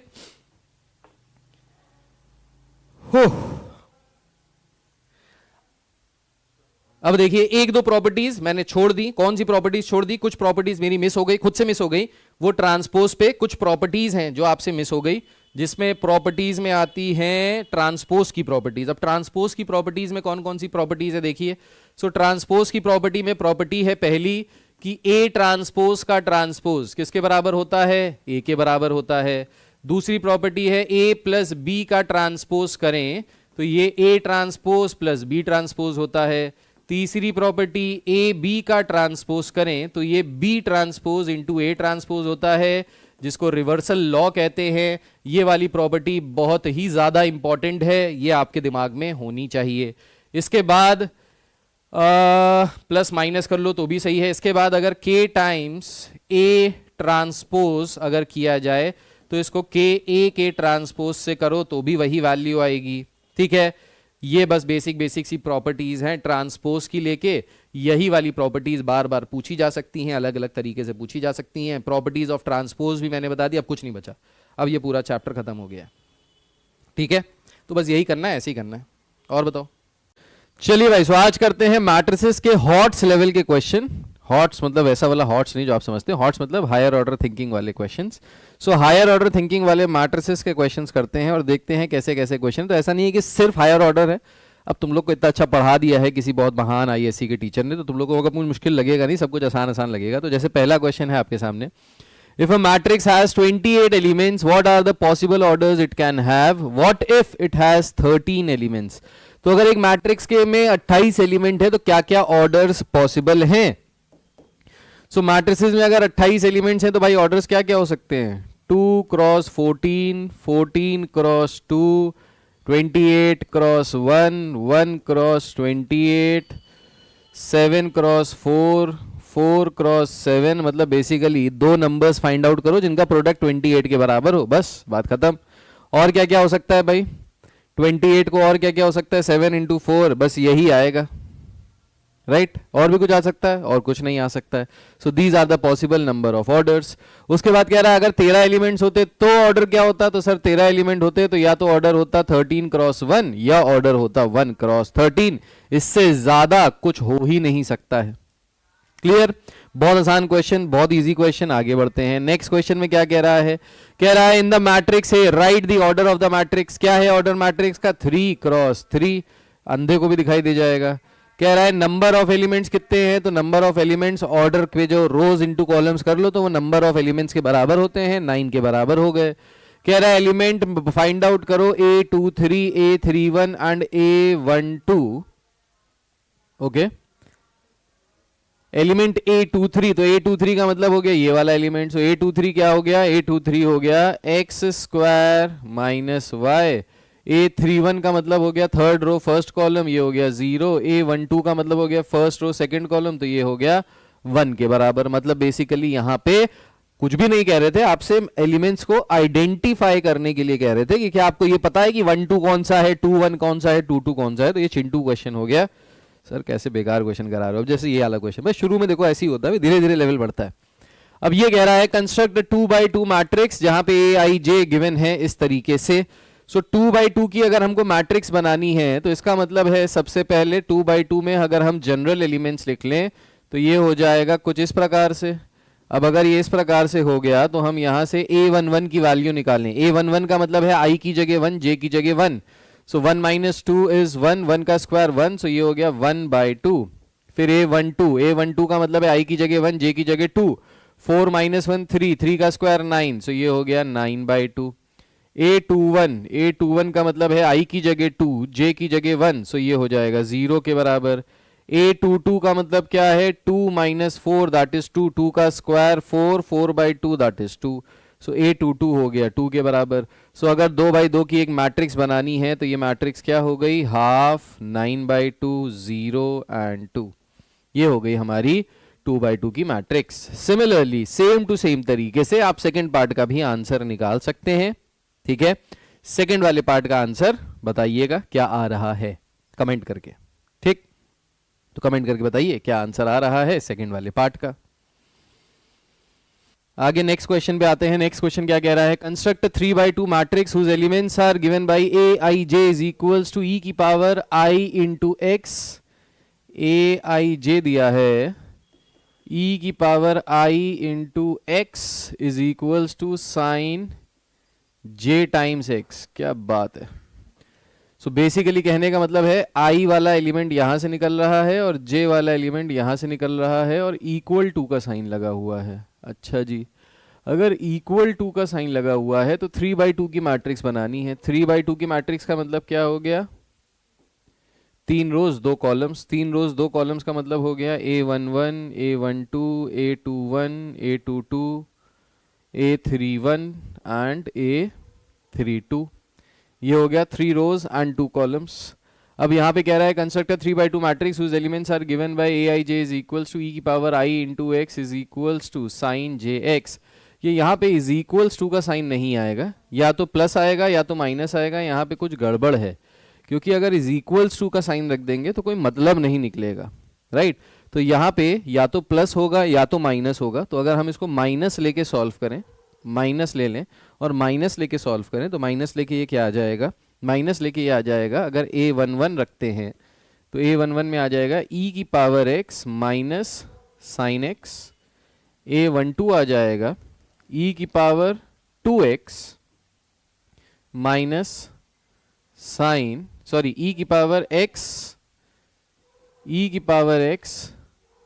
अब देखिए एक दो प्रॉपर्टीज मैंने छोड़ दी। कौन सी प्रॉपर्टीज छोड़ दी? कुछ प्रॉपर्टीज मेरी मिस हो गई, खुद से मिस हो गई। वो ट्रांसपोज पे कुछ प्रॉपर्टीज हैं जो आपसे मिस हो गई, जिसमें प्रॉपर्टीज में आती हैं ट्रांसपोज की प्रॉपर्टीज। अब ट्रांसपोज की प्रॉपर्टीज में कौन कौन सी प्रॉपर्टीज है देखिए। सो ट्रांसपोज की प्रॉपर्टी में प्रॉपर्टी है पहली कि ए ट्रांसपोज का ट्रांसपोज किसके बराबर होता है? ए के बराबर होता है। दूसरी प्रॉपर्टी है ए प्लस बी का ट्रांसपोज करें तो ये A transpose plus B transpose होता है। तीसरी प्रॉपर्टी ए बी का ट्रांसपोज करें तो ये B transpose into A transpose होता है, जिसको रिवर्सल लॉ कहते हैं। ये वाली प्रॉपर्टी बहुत ही ज्यादा इंपॉर्टेंट है, ये आपके दिमाग में होनी चाहिए। इसके बाद प्लस माइनस कर लो तो भी सही है। इसके बाद अगर के टाइम्स ए ट्रांसपोज अगर किया जाए तो इसको के ए के ट्रांसपोज से करो तो भी वही वैल्यू आएगी। ठीक है? ये बस बेसिक सी प्रॉपर्टीज हैं ट्रांसपोज की लेके। यही वाली प्रॉपर्टीज बार बार पूछी जा सकती हैं, अलग अलग तरीके से पूछी जा सकती हैं। प्रॉपर्टीज ऑफ ट्रांसपोज भी मैंने बता दी, अब कुछ नहीं बचा, अब ये पूरा चैप्टर खत्म हो गया। ठीक है? तो बस यही करना है, ऐसे ही करना है। और बताओ। चलिए भाई, सो आज करते हैं मैट्रिसेस के हॉट्स लेवल के क्वेश्चन। हॉट्स मतलब ऐसा वाला हॉट्स नहीं जो आप समझते हैं, हॉट्स मतलब हायर ऑर्डर थिंकिंग वाले questions. So higher order thinking वाले मैट्रिसेस के क्वेश्चंस करते हैं और देखते हैं कैसे कैसे क्वेश्चन। तो ऐसा नहीं है कि सिर्फ हायर ऑर्डर है। अब तुम लोग को इतना अच्छा पढ़ा दिया है किसी बहुत महान ISC के टीचर ने, तो तुम लोग को कुछ मुश्किल लगेगा नहीं, सब कुछ आसान आसान लगेगा। तो जैसे पहला क्वेश्चन है आपके सामने, if a matrix has 28 elements, what are the possible orders it can have? What if it has 13 elements? तो अगर एक मैट्रिक्स के में 28 एलिमेंट है तो क्या क्या ऑर्डर्स पॉसिबल हैं? सो मैट्रिसेस में अगर 28 एलिमेंट्स हैं तो भाई ऑर्डर्स क्या क्या हो सकते हैं? 2 cross 14, 14 cross 2, 28 cross 1, 1 cross 28, 7 cross 4, 4 cross 7। मतलब बेसिकली दो नंबर्स फाइंड आउट करो जिनका प्रोडक्ट 28 के बराबर हो, बस बात खत्म। और क्या क्या हो सकता है भाई 28 को? और क्या क्या हो सकता है? 7 इंटू 4, बस यही आएगा, राइट? और भी कुछ आ सकता है? और कुछ नहीं आ सकता है। So these are the possible number of orders. उसके बाद कह रहा है अगर 13 एलिमेंट्स होते तो ऑर्डर क्या होता? तो सर 13 एलिमेंट होते तो या तो ऑर्डर होता 13 क्रॉस 1 या ऑर्डर होता 1 क्रॉस 13। इससे ज्यादा कुछ हो ही नहीं सकता है। क्लियर? बहुत आसान क्वेश्चन, बहुत इजी क्वेश्चन। आगे बढ़ते हैं। नेक्स्ट क्वेश्चन में क्या कह रहा है? कह रहा है इन द मैट्रिक्स है right the order of the matrix. क्या है ऑर्डर मैट्रिक्स का? 3 क्रॉस 3। अंधे को भी दिखाई दे जाएगा। कह रहा है नंबर ऑफ एलिमेंट्स कितने हैं? तो नंबर ऑफ एलिमेंट्स ऑर्डर के जो रोज इंटू कॉलम्स कर लो तो वो नंबर ऑफ एलिमेंट्स के बराबर होते हैं, 9 के बराबर हो गए। कह रहा है एलिमेंट फाइंड आउट करो A23, A31 and A12। Okay, element A23, तो A23 का मतलब हो गया ये वाला एलिमेंट। सो A23 क्या हो गया? A23 हो गया x square minus y। A31 का मतलब हो गया थर्ड रो फर्स्ट कॉलम, ये हो गया 0। A12 का मतलब हो गया फर्स्ट रो सेकंड कॉलम, तो ये हो गया 1 के बराबर। मतलब बेसिकली यहाँ पे कुछ भी नहीं कह रहे थे, आपसे एलिमेंट्स को आइडेंटिफाई करने के लिए कह रहे थे कि क्या आपको ये पता है कि 1 2 कौन सा है, 2 1 कौन सा है, 2 2 कौन सा है। तो ये चिंटू क्वेश्चन हो गया। सर कैसे बेकार क्वेश्चन करा रहे हो? अब जैसे ये वाला क्वेश्चन बस शुरू में देखो ऐसे ही होता है, धीरे धीरे लेवल बढ़ता है। अब ये कह रहा है कंस्ट्रक्ट 2 by 2 मैट्रिक्स जहां पे Aij गिवन है इस तरीके से। सो 2 by 2 की अगर हमको मैट्रिक्स बनानी है तो इसका मतलब है सबसे पहले 2 by 2 में अगर हम जनरल एलिमेंट्स लिख लें तो ये हो जाएगा कुछ इस प्रकार से। अब अगर ये इस प्रकार से हो गया तो हम यहाँ से a11 की वैल्यू निकालें। a11 का मतलब है i की जगह 1, j की जगह 1। सो 1 माइनस 2 इज 1, 1 का स्क्वायर 1, सो ये हो गया 1/2। फिर a12 का मतलब है i की जगह 1, j की जगह 2। 4 माइनस 1 3, 3 का स्क्वायर 9, सो ये हो गया 9/2। a21 का मतलब है i की जगह 2, j की जगह 1, सो ये हो जाएगा 0 के बराबर। a22 का मतलब क्या है, 2 माइनस 4 दैट इज 2, 2 का square 4, 4/2 that is 2, so a22 हो गया 2 के बराबर। सो अगर 2/2 की एक मैट्रिक्स बनानी है तो ये मैट्रिक्स क्या हो गई, हाफ, 9/2, 0 एंड 2। ये हो गई हमारी 2/2 की matrix. Similarly same to same तरीके से आप सेकंड पार्ट का भी आंसर निकाल सकते हैं। ठीक है, सेकंड वाले पार्ट का आंसर बताइएगा क्या आ रहा है कमेंट करके। ठीक, तो कमेंट करके बताइए क्या आंसर आ रहा है सेकंड वाले पार्ट का। आगे नेक्स्ट क्वेश्चन पे आते हैं। नेक्स्ट क्वेश्चन क्या कह रहा है, construct 3/2 matrix whose elements are given by aij is equals to e की power i into x. aij दिया है, e की power i into x is equals to sine j times x। क्या बात है। सो बेसिकली कहने का मतलब है i वाला एलिमेंट यहां से निकल रहा है और j वाला एलिमेंट यहां से निकल रहा है और इक्वल टू का साइन लगा हुआ है। अच्छा जी, अगर इक्वल टू का साइन लगा हुआ है तो 3/2 की मैट्रिक्स बनानी है। 3/2 की मैट्रिक्स का मतलब क्या हो गया, 3 रोज 2 कॉलम्स। 3 रोज 2 कॉलम्स का मतलब हो गया a11, a12, a21, a22, a31 and a32। ये हो गया 3 रोज एंड 2 कॉलम्स। अब यहाँ पे कह रहा है construct 3/2 matrix whose elements are given by aij is equals to e की power i into x is equals to sine jx। ये यहाँ पे इज इक्वल्स टू का साइन नहीं आएगा, या तो प्लस आएगा या तो माइनस आएगा। यहाँ पे कुछ गड़बड़ है, क्योंकि अगर इज इक्वल्स टू का साइन रख देंगे तो कोई मतलब नहीं निकलेगा, राइट। तो यहाँ पे या तो प्लस होगा या तो माइनस होगा। तो अगर हम इसको माइनस लेके सॉल्व करें, माइनस ले लें और माइनस लेके सॉल्व करें तो माइनस लेके ये क्या आ जाएगा, माइनस लेके ये आ जाएगा। अगर a11 रखते हैं तो a11 में आ जाएगा e की power x minus sine x। a12 आ जाएगा e की power 2x minus sine, sorry e की power x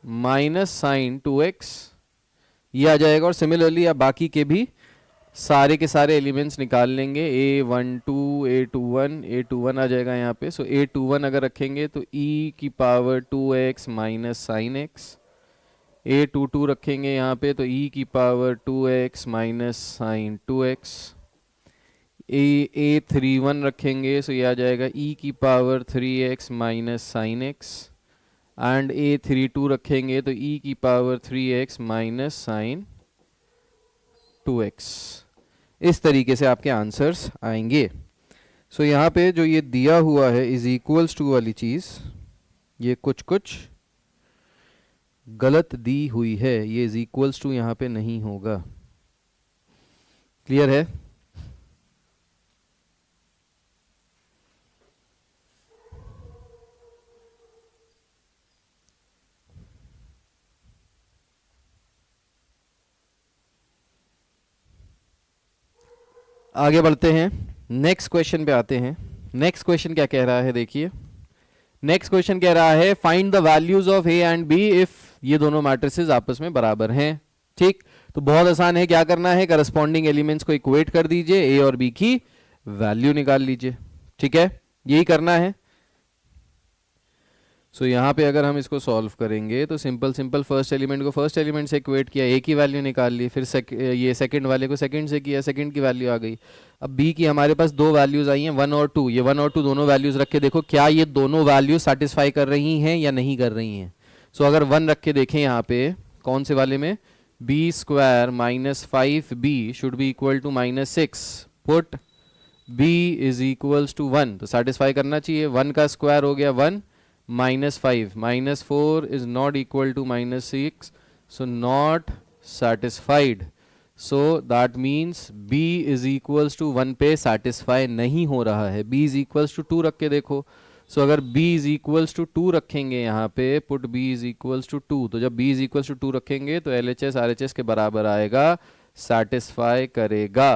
minus sine 2x, ये आ जाएगा। और सिमिलरली आप बाकी के भी सारे के सारे एलिमेंट्स निकाल लेंगे। a12, a21 आ जाएगा यहाँ पे। सो a21 अगर रखेंगे तो e की power 2x minus sine x। a22 रखेंगे यहाँ पे तो e की power 2x minus sine 2x। a31 रखेंगे सो ये आ जाएगा e की power 3x minus sine x। And a32 रखेंगे तो e की power 3x minus sine 2x। इस तरीके से आपके आंसर्स आएंगे। सो यहाँ पे जो ये दिया हुआ है इज इक्वल्स टू वाली चीज़, ये कुछ कुछ गलत दी हुई है। ये इज इक्वल्स टू यहाँ पे नहीं होगा। क्लियर है? आगे बढ़ते हैं, नेक्स्ट क्वेश्चन पे आते हैं। नेक्स्ट क्वेश्चन क्या कह रहा है, देखिए। नेक्स्ट क्वेश्चन कह रहा है find the values of A and B if ये दोनों मैट्रिसेस आपस में बराबर हैं। ठीक, तो बहुत आसान है, क्या करना है, करस्पॉन्डिंग एलिमेंट्स को इक्वेट कर दीजिए, ए और बी की वैल्यू निकाल लीजिए। ठीक है, यही करना है। सो यहाँ पे अगर हम इसको सॉल्व करेंगे तो सिंपल फर्स्ट एलिमेंट को फर्स्ट एलिमेंट से इक्वेट किया, ए की वैल्यू निकाल ली, फिर ये सेकंड वाले को सेकंड से किया, सेकंड की वैल्यू आ गई। अब बी की हमारे पास दो वैल्यूज आई हैं 1 और 2। ये 1 और 2 दोनों वैल्यूज रख के देखो क्या ये दोनों वैल्यू सेटिस्फाई कर रही हैं या नहीं कर रही हैं। सो अगर 1 रख के देखें यहाँ पे कौन से वाले में, B square minus 5b should be equal to minus 6, put b is equals to 1, तो सेटिस्फाई करना चाहिए। 1 का स्क्वायर हो गया 1, minus 5 minus 4 is not equal to minus 6, so not satisfied. So that means b is equals to 1 पे satisfy नहीं हो रहा है। b is equals to 2 रख के देखो, सो अगर b इज इक्वल्स टू 2 रखेंगे यहाँ पे, put b is equals to 2, तो जब b इज इक्वल्स टू 2 रखेंगे तो LHS RHS के बराबर आएगा, सेटिस्फाई करेगा।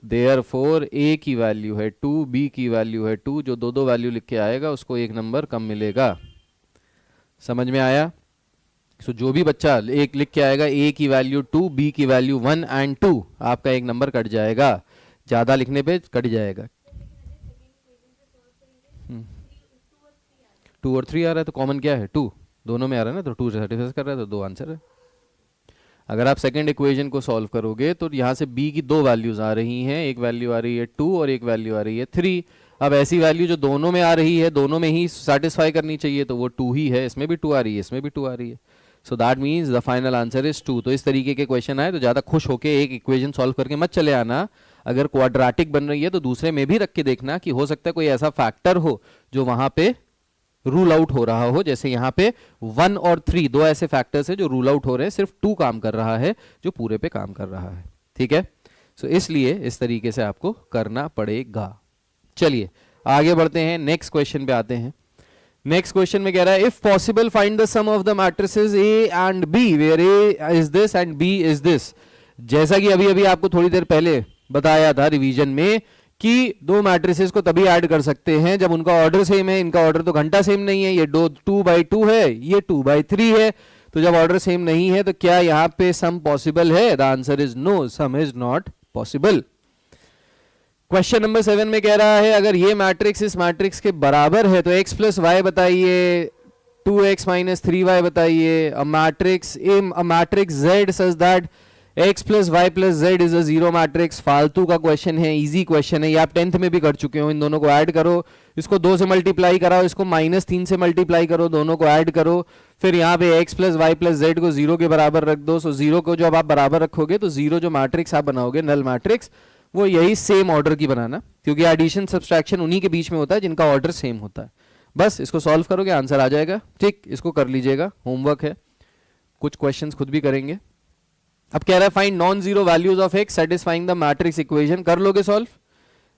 देयरफॉर a की वैल्यू है 2, b की वैल्यू है 2, जो दो दो वैल्यू लिख के आएगा उसको एक नंबर कम मिलेगा। समझ में आया? सो जो भी बच्चा एक लिख के आएगा a की वैल्यू 2, b की वैल्यू 1 एंड 2, आपका एक नंबर कट जाएगा, ज़्यादा लिखने पे कट जाएगा। 2 और 3 आ रहा है तो कॉमन क्या है? 2, दोनों में आ रहा है ना, तो 2 सेटिस्फाई कर रहा है तो 2 आंसर है। अगर आप सेकंड इक्वेशन को सॉल्व करोगे तो यहाँ से b की दो वैल्यूज आ रही हैं, एक वैल्यू आ रही है 2 और एक वैल्यू आ रही है 3। अब ऐसी वैल्यू जो दोनों में आ रही है, दोनों में ही सेटिस्फाई करनी चाहिए, तो वो 2 ही है, इसमें भी 2 आ रही है, इसमें भी 2 आ रही है। So that means the final answer is 2। तो इस तरीके के क्वेश्चन आए तो ज़्यादा खुश होकर एक इक्वेशन सॉल्व करके मत चले आना। अगर क्वाड्रेटिक बन रही है तो दूसरे में भी रख के देखना कि हो सकता है कोई ऐसा फैक्टर हो जो वहां पे रूल आउट हो रहा हो। जैसे यहाँ पे 1 और 3 दो ऐसे फैक्टर्स है जो रूल आउट हो रहे हैं, सिर्फ 2 काम कर रहा है जो पूरे पे काम कर रहा है। ठीक है, सो इसलिए इस तरीके से आपको करना पड़ेगा। चलिए आगे बढ़ते हैं, नेक्स्ट क्वेश्चन पे आते हैं। नेक्स्ट क्वेश्चन में कह रहा है if possible find the sum of the matrices A and B where A is this and B is this. जैसा कि अभी अभी आपको थोड़ी देर पहले बताया था रिवीजन में कि दो मैट्रिसेस को तभी ऐड कर सकते हैं जब उनका ऑर्डर सेम है। इनका ऑर्डर तो घंटा सेम नहीं है, ये 2/2 है, ये 2/3 है, तो जब ऑर्डर सेम नहीं है तो क्या यहाँ पे सम पॉसिबल है? The answer is no, sum is not possible. Question number 7 में कह रहा है अगर ये मैट्रिक्स इस मैट्रिक्स के बराबर है तो x प्लस वाई बताइए, 2x माइनस 3y बताइए। A matrix z such that x plus Y plus Z is a zero matrix. फालतू का क्वेश्चन है, इजी क्वेश्चन है, ये आप 10th में भी कर चुके हो। इन दोनों को ऐड करो, इसको 2 से मल्टीप्लाई कराओ, इसको -3 से मल्टीप्लाई करो, दोनों को ऐड करो, फिर यहाँ पे x plus Y plus Z को 0 के बराबर रख दो। सो 0 को जब आप बराबर रखोगे तो 0 जो मैट्रिक्स आप बनाओगे नल मैट्रिक्स, वो यही सेम ऑर्डर की बनाना, क्योंकि एडिशन सब्सट्रैक्शन उन्हीं के बीच में होता है जिनका ऑर्डर सेम होता है। बस इसको सॉल्व करोगे आंसर आ जाएगा। ठीक, इसको कर लीजिएगा, होमवर्क है, कुछ क्वेश्चंस खुद भी करेंगे। अब कह रहा है find non zero values of x satisfying the matrix equation. कर लोगे सॉल्व?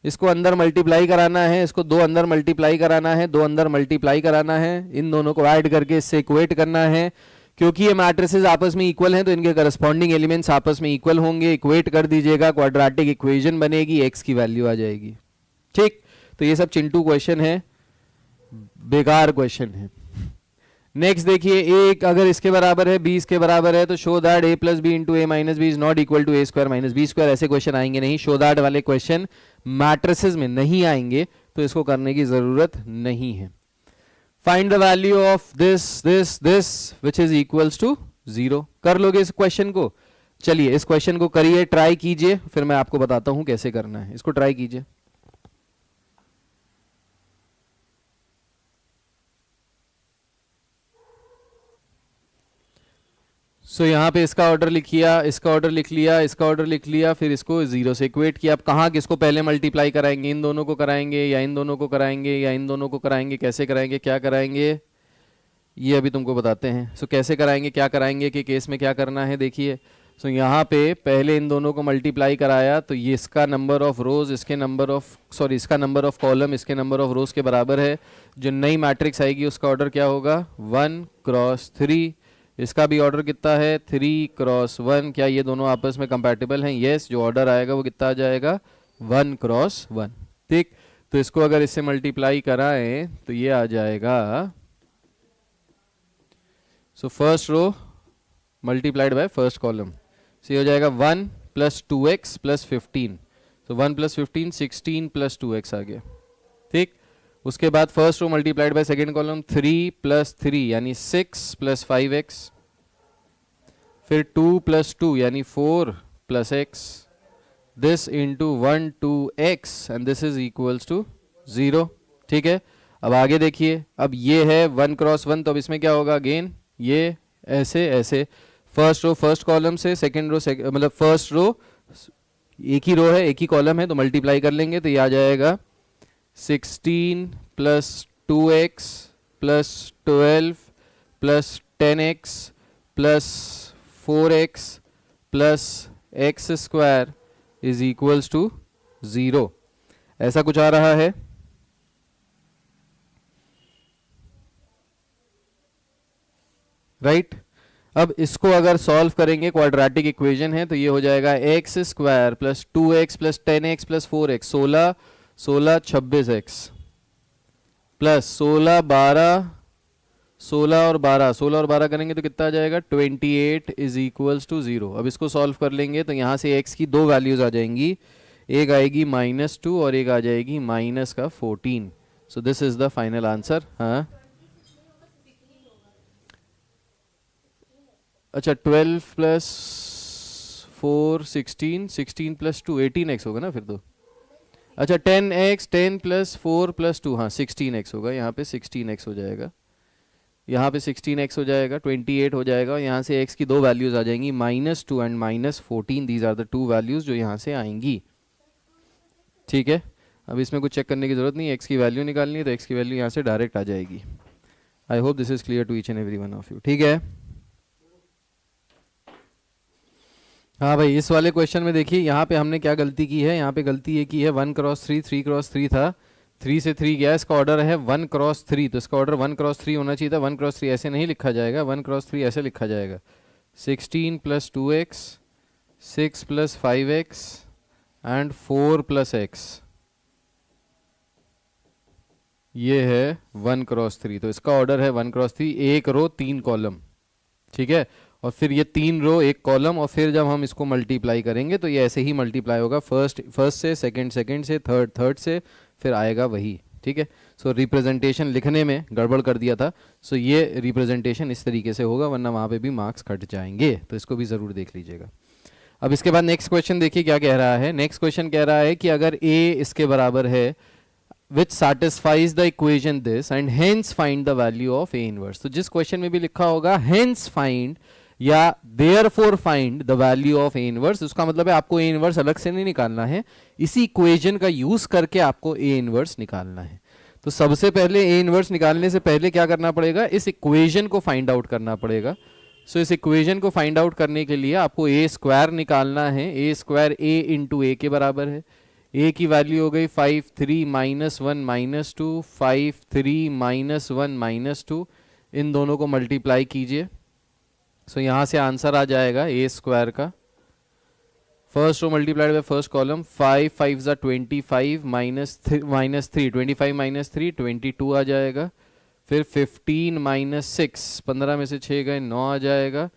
इसको अंदर मल्टीप्लाई कराना है, इसको 2 अंदर मल्टीप्लाई कराना है, 2 अंदर मल्टीप्लाई कराना है, इन दोनों को ऐड करके इससे इक्वेट करना है। क्योंकि ये मैट्रिसेस आपस में इक्वल हैं तो इनके करस्पॉन्डिंग एलिमेंट्स आपस में इक्वल होंगे, इक्वेट कर दीजिएगा, क्वाड्रेटिक इक्वेशन बनेगी, x की वैल्यू आ जाएगी। ठीक, तो ये सब चिंटू क्वेश्चन है, बेकार क्वेश्चन है। नेक्स्ट देखिए, एक अगर इसके बराबर है, बी इसके बराबर है, तो show that a plus B into A minus B is not equal to a square minus B square. ऐसे क्वेश्चन आएंगे नहीं, शो दैट वाले क्वेश्चन मैट्रिसेस में नहीं आएंगे, तो इसको करने की जरूरत नहीं है। Find the value of this this this which is equals to 0। कर लोगे इस क्वेश्चन को? चलिए इस क्वेश्चन को करिए, ट्राई कीजिए, फिर मैं आपको बताता हूं कैसे करना है। इसको ट्राई कीजिए। सो यहाँ पे इसका ऑर्डर लिख लिया, इसका ऑर्डर लिख लिया, इसका ऑर्डर लिख लिया, फिर इसको 0 से इक्वेट किया। अब कहाँ किसको पहले मल्टीप्लाई कराएंगे? इन दोनों को कराएंगे या इन दोनों को कराएंगे या इन दोनों को कराएंगे? कैसे कराएंगे, क्या कराएंगे, ये अभी तुमको बताते हैं। सो कैसे कराएंगे, क्या कराएंगे कि केस में क्या करना है, देखिए। सो यहाँ पे पहले इन दोनों को मल्टीप्लाई कराया तो ये इसका नंबर ऑफ रोज इसके नंबर ऑफ इसका नंबर ऑफ कॉलम इसके नंबर ऑफ रोज के बराबर है। जो नई मैट्रिक्स आएगी उसका ऑर्डर क्या होगा? 1 क्रॉस 3। इसका भी ऑर्डर कितना है? 3 क्रॉस 1। क्या ये दोनों आपस में कंपैटिबल हैं? यस। जो ऑर्डर आएगा वो कितना आ जाएगा? 1 क्रॉस 1। ठीक, तो इसको अगर इससे मल्टीप्लाई कराएं तो ये आ जाएगा, so first row multiplied by first column, so ये हो जाएगा 1 plus 2x plus 15। So 1 plus 15 16 plus 2x आ गया। ठीक, उसके बाद first row multiplied by second column, 3 plus 3 यानी 6 प्लस 5x, फिर 2 प्लस 2 यानी 4 plus x, this into 1 2 x and this is equals to 0। ठीक है, अब आगे देखिए, अब ये है 1 क्रॉस 1, तो अब इसमें क्या होगा? अगेन ये ऐसे ऐसे, फर्स्ट रो फर्स्ट कॉलम से, सेकेंड रो मतलब फर्स्ट रो एक ही रो है एक ही कॉलम है तो मल्टीप्लाई कर लेंगे तो ये आ जाएगा 16 plus 2x plus 12 plus 10x plus 4x plus x square is equals to 0। ऐसा कुछ आ रहा है। राइट। अब इसको अगर सॉल्व करेंगे, क्वाड्रेटिक इक्वेशन है, तो ये हो जाएगा x square plus 2x plus 10x plus 4x, 16 16 26x plus 16 12 16 और 12, 16 और 12 करेंगे तो कितना आ जाएगा 28 इज इक्वल्स टू 0। अब इसको सॉल्व कर लेंगे तो यहाँ से x की दो वैल्यूज आ जाएंगी, एक आएगी -2 और एक आ जाएगी -14। So this is the final answer. हाँ अच्छा, 12 प्लस 4 16, 16 प्लस 2 18x होगा ना फिर तो। अच्छा 10x, 10 प्लस 4 प्लस 2, हाँ 16x होगा, यहाँ पे 16x हो जाएगा, यहाँ पे 16x हो जाएगा, 28 हो जाएगा, और यहाँ से x की दो वैल्यूज आ जाएंगी -2 and -14। These are the two values जो यहाँ से आएंगी। ठीक है, अब इसमें कुछ चेक करने की जरूरत नहीं है, x की वैल्यू निकालनी है तो x की वैल्यू यहाँ से डायरेक्ट आ जाएगी। I hope this is clear to each and every one of you. ठीक है, हाँ भाई, इस वाले क्वेश्चन में देखिए यहाँ पे हमने क्या गलती की है। यहाँ पे गलती ये की है 1 क्रॉस 3, 3 क्रॉस 3 था, 3 से 3 गया, इसका ऑर्डर है 1 क्रॉस 3, तो इसका ऑर्डर 1 क्रॉस 3 होना चाहिए था। 1 क्रॉस 3 ऐसे नहीं लिखा जाएगा, 1 क्रॉस 3 ऐसे लिखा जाएगा 16 plus 2x, 6 plus 5x and 4 plus x। ये है 1 क्रॉस 3, तो इसका ऑर्डर है 1 क्रॉस 3, एक रो 3 कॉलम। ठीक है, और फिर ये 3 रो 1 कॉलम, और फिर जब हम इसको मल्टीप्लाई करेंगे तो ये ऐसे ही मल्टीप्लाई होगा, फर्स्ट से, सेकंड से, थर्ड से, फिर आएगा वही। ठीक है, सो रिप्रेजेंटेशन लिखने में गड़बड़ कर दिया था, सो ये रिप्रेजेंटेशन इस तरीके से होगा, वरना वहाँ पे भी मार्क्स कट जाएंगे, तो इसको भी ज़रूर देख लीजिएगा। अब इसके बाद नेक्स्ट क्वेश्चन देखिए क्या कह रहा है। नेक्स्ट क्वेश्चन कह रहा है कि अगर a इसके बराबर है which satisfies the equation this and hence find the value of a inverse। तो जिस क्वेश्चन में भी लिखा होगा hence find या therefore find the value of a inverse, उसका मतलब है आपको a inverse अलग से नहीं निकालना है, इसी इक्वेशन का यूज करके आपको a inverse निकालना है। तो सबसे पहले a inverse निकालने से पहले क्या करना पड़ेगा, इस इक्वेशन को फाइंड आउट करना पड़ेगा। सो इस इक्वेशन को फाइंड आउट करने के लिए आपको a स्क्वायर निकालना है। a square a into a के बराबर है। a की वैल्यू हो गई 5 3 -1 -2, 5 3 -1 -2, इन दोनों को मल्टीप्लाई कीजिए। सो यहाँ से आंसर आ जाएगा a स्क्वायर का, first row multiplied by first column, 5 5 25 -3 25 -3 22 आ जाएगा। फिर 15 -6, 15 में से 6 गए 9 आ जाएगा,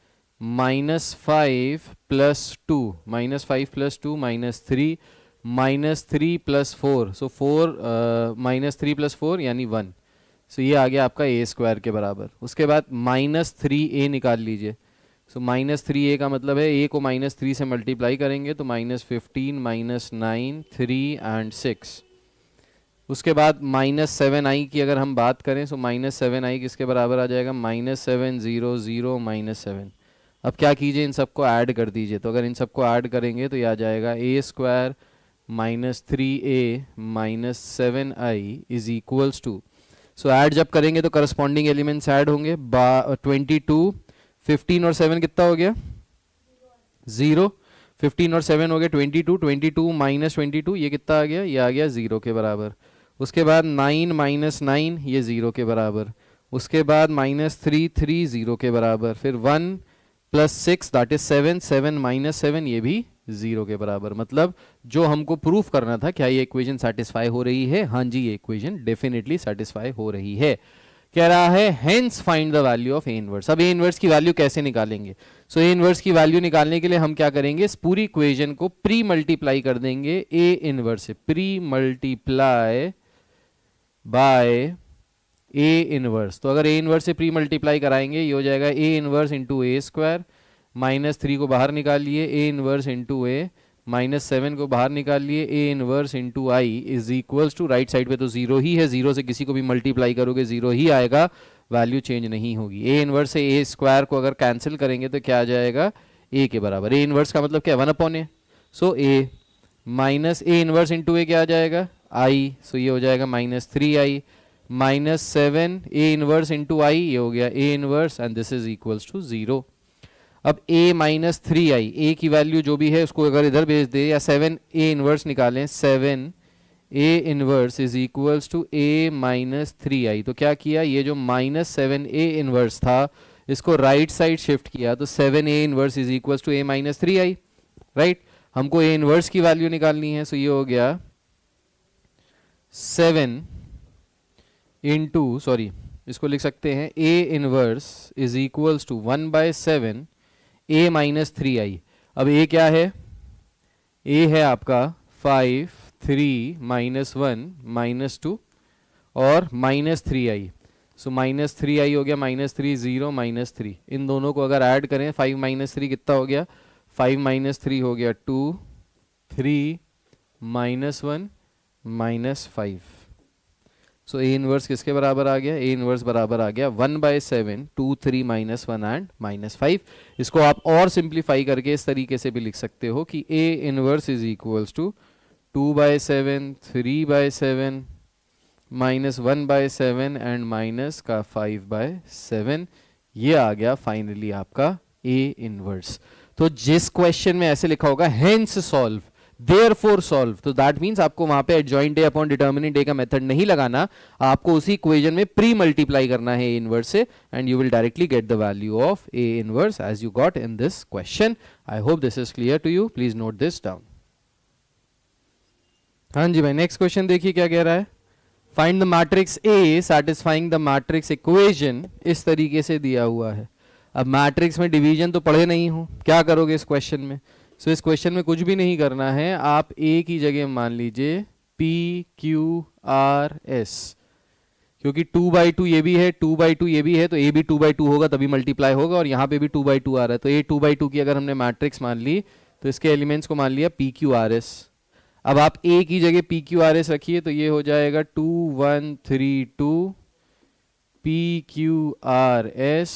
-5 + 2 -5 + 2 -3 -3 + 4, सो 4 -3 + 4 यानी 1। सो ये आ गया आपका a स्क्वायर के बराबर। उसके बाद -3a निकाल लीजिए। सो -3a का मतलब है a को -3 से मल्टीप्लाई करेंगे तो -15 -9 3 एंड 6। उसके बाद -7i की अगर हम बात करें, सो -7i किसके बराबर आ जाएगा, -7 0 0 -7। अब क्या कीजिए, इन सबको ऐड कर दीजिए। तो अगर इन सबको ऐड करेंगे तो ये आ जाएगा a square -3a -7i is equals to, so add जब करेंगे तो करस्पॉन्डिंग एलिमेंट्स ऐड होंगे। 22 15 और 7 कितना हो गया 0, 15 और 7 हो गया 22, 22 -22 ये कितना आ गया, ये आ गया 0 के बराबर। उसके बाद 9 -9 ये 0 के बराबर। उसके बाद -3 3 0 के बराबर। फिर 1 + 6 दैट इज 7 7 -7 ये भी 0 के बराबर। मतलब जो हमको प्रूफ करना था, क्या ये इक्वेशन सेटिस्फाई हो रही है, हाँ जी ये इक्वेशन डेफिनेटली सेटिस्फाई हो रही है। कह रहा है hence find the value of a inverse. अब a इनवर्स की वैल्यू कैसे निकालेंगे, सो a इनवर्स की वैल्यू निकालने के लिए हम क्या करेंगे, इस पूरी इक्वेशन को प्री मल्टीप्लाई कर देंगे a इनवर्स से, pre multiply by a inverse. तो अगर a इनवर्स से प्री मल्टीप्लाई कराएंगे ये हो जाएगा a inverse into a square, -3 को बाहर निकालिए, a इनवर्स इंटू a, -7 को बाहर निकालिए, a inverse into i is equals to, right side पे तो 0 ही है, 0 से किसी को भी मल्टीप्लाई करोगे 0 ही आएगा, वैल्यू चेंज नहीं होगी। a इनवर्स से a स्क्वायर को अगर कैंसिल करेंगे तो क्या आ जाएगा, a के बराबर। a इनवर्स का मतलब क्या, 1/a, so a minus a inverse into a क्या आ जाएगा, i, सो ये हो जाएगा -3i, -7 a inverse into i ये हो गया a inverse and this is equals to 0। अब a -3i, a की वैल्यू जो भी है उसको अगर इधर भेज दे, या 7 a इनवर्स निकालें, 7 a inverse is equals to a -3i। तो क्या किया, ये जो -7 a इनवर्स था इसको राइट साइड शिफ्ट किया तो 7a inverse is equal to a minus 3i, right. हमको a इनवर्स की वैल्यू निकालनी है, सो ये हो गया 7 इंटू, सॉरी इसको लिख सकते हैं a inverse is equals to 1/7 a minus 3i। अब a क्या है, a है आपका 5, 3, -1, -2 और -3i। सो -3i हो गया, -3 0 -3, इन दोनों को अगर ऐड करें 5 - 3 कितना हो गया, 5 - 3 हो गया 2, 3 -1 -5। सो a इनवर्स किसके बराबर आ गया, a इनवर्स बराबर आ गया 1/7 2 3 -1 एंड -5। इसको आप और सिंप्लीफाई करके इस तरीके से भी लिख सकते हो कि a inverse is equals to 2/7 3/7 -1/7 and minus का 5/7। ये आ गया फाइनली आपका a इनवर्स। तो जिस क्वेश्चन में ऐसे लिखा होगा हेंस सॉल्व, देयरफॉर सॉल्व, तो दैट मींस आपको वहां पे एडजॉइंट ए अपॉन डिटर्मिनेंट ए का मेथड नहीं लगाना, आपको उसी इक्वेशन में प्री मल्टीप्लाई करना है a इनवर्स से and you will directly get the value of a inverse as you got in this question. I hope this is clear to you, please note this down. हाँ जी भाई, next question देखिए क्या कह रहा है। Find the matrix A satisfying the matrix equation, इस तरीके से दिया हुआ है। अब मैट्रिक्स में डिवीजन तो पढ़े नहीं हो, क्या करोगे इस क्वेश्चन में। सो इस क्वेश्चन में कुछ भी नहीं करना है, आप ए की जगह मान लीजिए पी क्यू आर एस, क्योंकि 2/2 ये भी है 2/2 ये भी है, तो ए भी 2/2 होगा तभी मल्टीप्लाई होगा, और यहाँ पे भी 2/2 आ रहा है, तो ए 2/2 की अगर हमने मैट्रिक्स मान ली तो इसके एलिमेंट्स को मान लिया पी क्यू आर एस। अब आप ए की जगह पी क्यू आर एस रखिए तो ये हो जाएगा 2 1 3 2 पी क्यू आर एस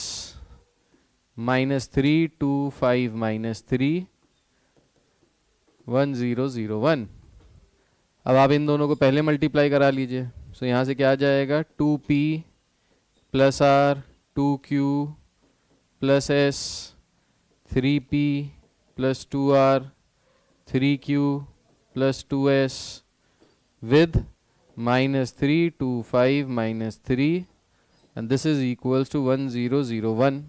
-3 2 5 -3 1 0 0 1। अब आप इन दोनों को पहले मल्टीप्लाई करा लीजिए, सो यहाँ से क्या आ जाएगा 2p plus R 2q plus S 3p plus 2r 3q plus 2s with -3 2 5 -3 and this is equals to 1 0 0 1।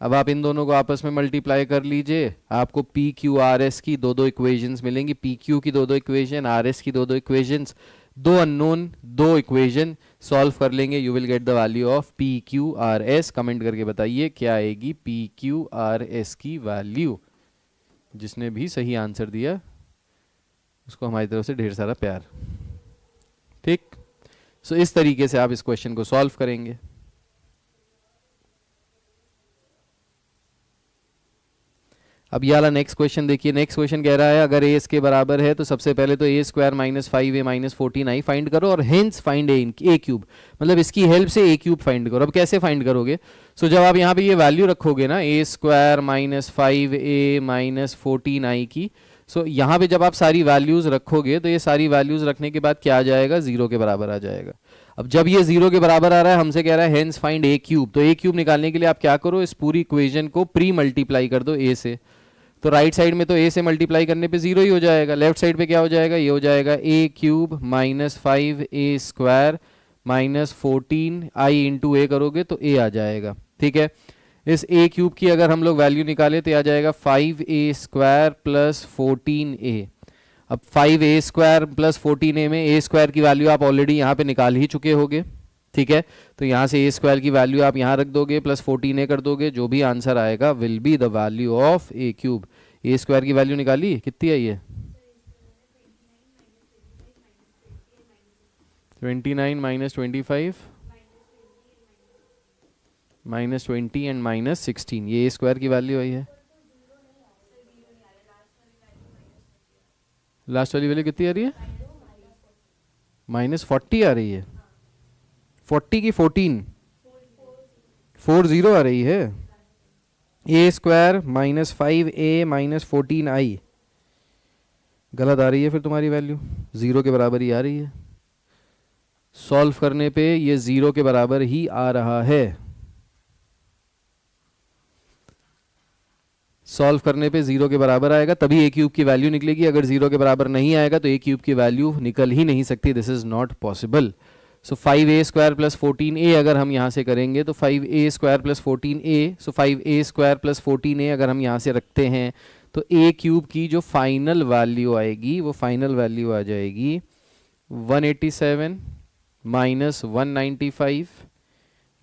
अब आप इन दोनों को आपस में मल्टीप्लाई कर लीजिए, आपको पी क्यू आर एस की दो इक्वेशंस मिलेंगी, पी क्यू की दो इक्वेशन, आर एस की दो इक्वेशंस, दो अननोन दो इक्वेशन सॉल्व कर लेंगे, you will get the value of P Q R S. Comment करके बताइए क्या आएगी पी क्यू आर एस की वैल्यू। जिसने भी सही आंसर दिया उसको हमारी तरफ से ढेर सारा प्यार। ठीक, सो इस तरीके से आप इस क्वेश्चन को सॉल्व करेंगे। अब ये वाला नेक्स्ट क्वेश्चन देखिए। नेक्स्ट क्वेश्चन कह रहा है अगर a इसके बराबर है तो सबसे पहले तो a square -5a -14i find करो और हेंस फाइंड a क्यूब, मतलब इसकी हेल्प से a क्यूब फाइंड करो। अब कैसे फाइंड करोगे, सो जब आप यहाँ पे ये वैल्यू रखोगे ना a स्क्वायर -5a -14i की, सो यहाँ पे जब आप सारी वैल्यूज रखोगे तो ये सारी वैल्यूज रखने के बाद क्या आ जाएगा, 0 के बराबर आ जाएगा। अब जब ये 0 के बराबर आ रहा है, हमसे कह रहा है हेंस फाइंड a क्यूब, तो a क्यूब निकालने के लिए आप क्या करो, इस पूरी इक्वेशन को प्री मल्टीप्लाई कर दो a से। तो राइट साइड में तो a से मल्टीप्लाई करने पे 0 ही हो जाएगा, लेफ्ट साइड पे क्या हो जाएगा, ये हो जाएगा a cube -5a square -14i into a करोगे तो a आ जाएगा। ठीक है, इस a क्यूब की अगर हम लोग वैल्यू निकाले तो आ जाएगा 5a स्क्वायर प्लस 14a। अब 5a स्क्वायर प्लस 14a में a स्क्वायर की वैल्यू आप ऑलरेडी यहाँ पे निकाल ही चुके होगे। ठीक है, तो यहाँ से a स्क्वायर की वैल्यू आप यहाँ रख दोगे प्लस 14a कर दोगे, जो भी आंसर आएगा will be the value of a cube. a square की वैल्यू निकाली, कितनी आई है 29 -25 -20 एंड -16, ये a स्क्वायर की वैल्यू आई है। लास्ट वाली वैल्यू कितनी आ रही है, -40 आ रही है, 40 की 14 40 आ रही है। a स्क्वायर -5a -14i गलत आ रही है फिर तुम्हारी वैल्यू, 0 के बराबर ही आ रही है। सॉल्व करने पे ये 0 के बराबर ही आ रहा है, सॉल्व करने पे 0 के बराबर आएगा तभी a क्यूब की वैल्यू निकलेगी। अगर 0 के बराबर नहीं आएगा तो a क्यूब की वैल्यू निकल ही नहीं सकती, this is not possible. So 5a² plus 14a अगर हम यहाँ से करेंगे तो 5a² प्लस 14a, सो 5a² प्लस 14a अगर हम यहाँ से रखते हैं तो a³ की जो फाइनल वैल्यू आएगी वो फाइनल वैल्यू आ जाएगी 187 माइनस 195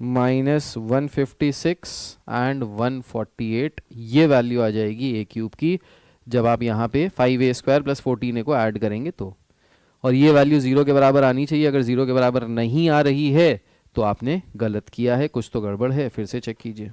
माइनस 156 एंड 148, ये वैल्यू आ जाएगी a³ की जब आप यहाँ पे 5a² प्लस 14a को ऐड करेंगे तो। और ये वैल्यू 0 के बराबर आनी चाहिए। अगर 0 के बराबर नहीं आ रही है तो आपने गलत किया है, कुछ तो गड़बड़ है, फिर से चेक कीजिए।